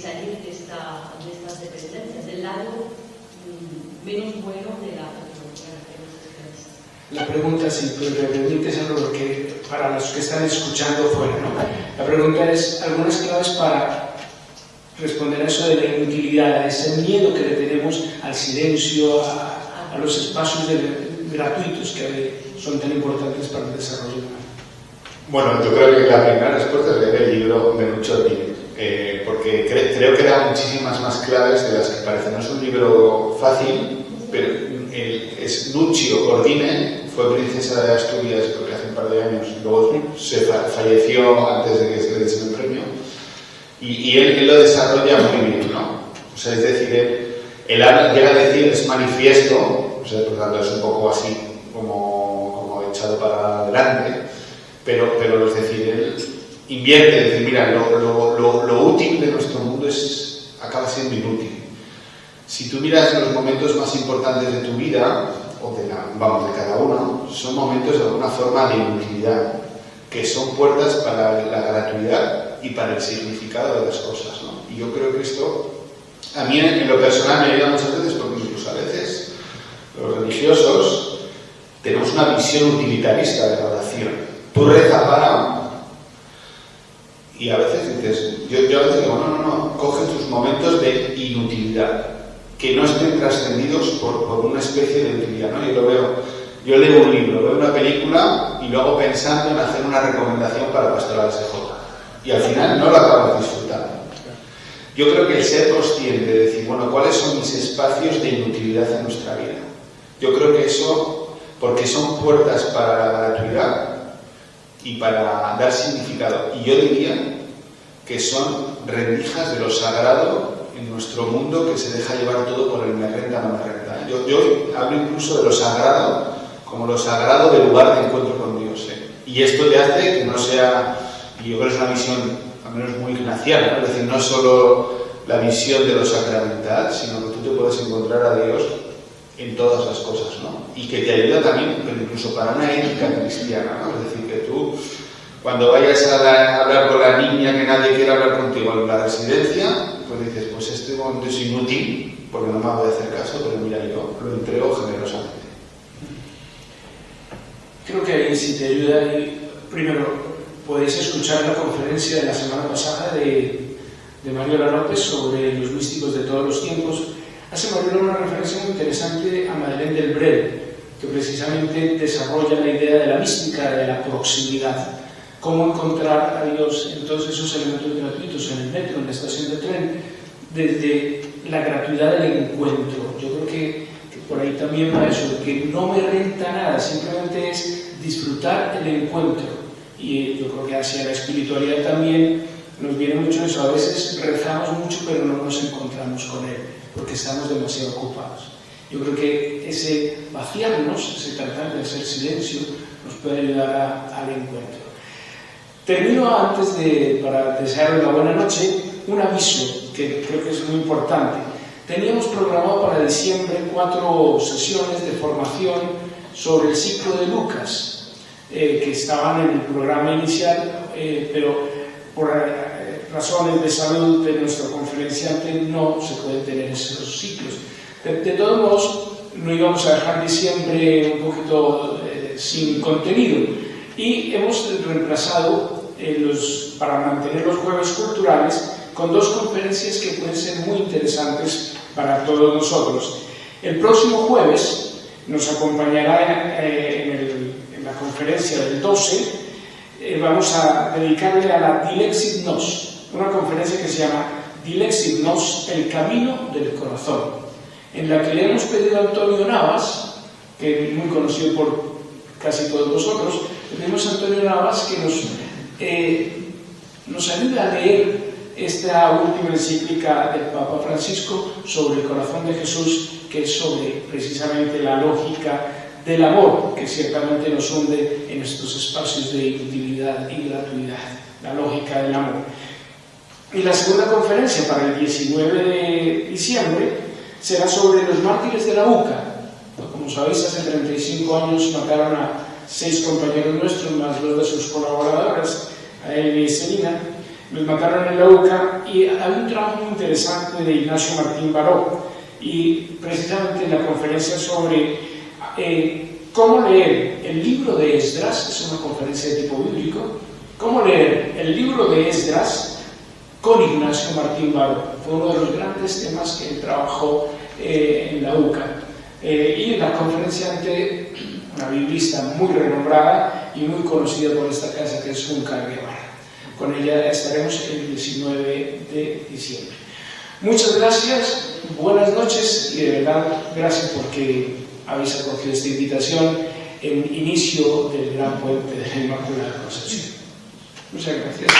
salir de estas dependencias, del lado menos bueno de la tecnología que nos especialistas? La pregunta, si me permites, porque para los que están escuchando fuera, ¿no? La pregunta es algunas claves para responder a eso de la inutilidad, a ese miedo que le tenemos al silencio, a los espacios gratuitos que son tan importantes para el desarrollo humano. Bueno, yo creo que la primera respuesta es leer el libro de Lucio Ordine, porque creo que da muchísimas más claves de las que parecen. No es un libro fácil, pero es Lucio Ordine, fue princesa de Asturias creo que hace un par de años, luego falleció antes de que se le diese el premio, y él lo desarrolla muy bien, ¿no? O sea, es decir, él llega a decir, es manifiesto, o sea, por tanto es un poco así como echado para adelante, pero es decir, él invierte, es decir, mira, lo útil de nuestro mundo acaba siendo inútil. Si tú miras los momentos más importantes de tu vida, o de cada uno, son momentos de alguna forma de inutilidad, que son puertas para la gratuidad y para el significado de las cosas, ¿no? Y yo creo que esto, a mí en lo personal me ayuda muchas veces, porque incluso a veces los religiosos tenemos una visión utilitarista de la oración. Tú reza para... Y a veces dices, yo a veces digo, no, coge tus momentos de inutilidad. que no estén trascendidos por una especie de utilidad, ¿no? Yo leo un libro, veo una película y lo hago pensando en hacer una recomendación para Pastoral SJ. Y al final no lo acabo disfrutando. Yo creo que el ser consciente de decir, bueno, ¿cuáles son mis espacios de inutilidad en nuestra vida? Yo creo que eso, porque son puertas para la gratuidad y para dar significado. Y yo diría que son rendijas de lo sagrado en nuestro mundo, que se deja llevar todo por el me renta, no me renta. Yo hablo incluso de lo sagrado como lo sagrado del lugar de encuentro con Dios. Y esto te hace que no sea, y yo creo que es una visión al menos muy ignaciana, ¿no? Es decir, no solo la visión de lo sacramental, sino que tú te puedes encontrar a Dios en todas las cosas, ¿no? Y que te ayuda también, pero incluso para una ética cristiana, ¿no? Es decir, que tú, cuando vayas a hablar con la niña que nadie quiere hablar contigo en la residencia, pues dices, pues este momento es inútil, porque no me voy a hacer caso, pero mira, yo lo entrego generosamente. Creo que ahí sí te ayuda. Primero, podéis escuchar la conferencia de la semana pasada de Mariola López sobre los místicos de todos los tiempos. Hace Mariola una referencia muy interesante a Madeleine Delbrel, que precisamente desarrolla la idea de la mística, de la proximidad. Cómo encontrar a Dios en todos esos elementos gratuitos, en el metro, en la estación de tren, desde la gratuidad del encuentro. Yo creo que por ahí también va eso, que no me renta nada, simplemente es disfrutar el encuentro. Y yo creo que hacia la espiritualidad también nos viene mucho eso. A veces rezamos mucho, pero no nos encontramos con Él, porque estamos demasiado ocupados. Yo creo que ese vaciarnos, ese tratar de hacer silencio, nos puede ayudar al encuentro. Termino antes para desearles la buena noche, un aviso que creo que es muy importante. Teníamos programado para diciembre 4 sesiones de formación sobre el ciclo de Lucas, que estaban en el programa inicial, pero por razones de salud de nuestro conferenciante no se pueden tener esos ciclos. De todos modos, no íbamos a dejar diciembre un poquito sin contenido y hemos reemplazado para mantener los jueves culturales con 2 conferencias que pueden ser muy interesantes para todos nosotros. El próximo jueves nos acompañará en la conferencia del 12, vamos a dedicarle a la Dilexit Nos, una conferencia que se llama Dilexit Nos, el camino del corazón, en la que le hemos pedido a Antonio Navas, que es muy conocido por casi todos vosotros, le pedimos a Antonio Navas que nos ayude a leer esta última encíclica del Papa Francisco sobre el corazón de Jesús, que es sobre precisamente la lógica del amor, que ciertamente nos hunde en estos espacios de inutilidad y gratuidad, la lógica del amor. Y la segunda conferencia, para el 19 de diciembre, será sobre los mártires de la UCA. Como sabéis, hace 35 años mataron a 6 compañeros nuestros, más 2 de sus colaboradoras, a él y Selina. Los mataron en la UCA y había un trabajo muy interesante de Ignacio Martín Baró, y precisamente la conferencia sobre cómo leer el libro de Esdras, es una conferencia de tipo bíblico, cómo leer el libro de Esdras con Ignacio Martín Baró. Fue uno de los grandes temas que él trabajó en la UCA. Y la conferenciante, una biblista muy renombrada y muy conocida por esta casa, que es Juncar Guevara. Con ella estaremos el 19 de diciembre. Muchas gracias, buenas noches y de verdad gracias porque habéis acogido esta invitación en inicio del gran puente de la Inmaculada Concepción. Muchas gracias.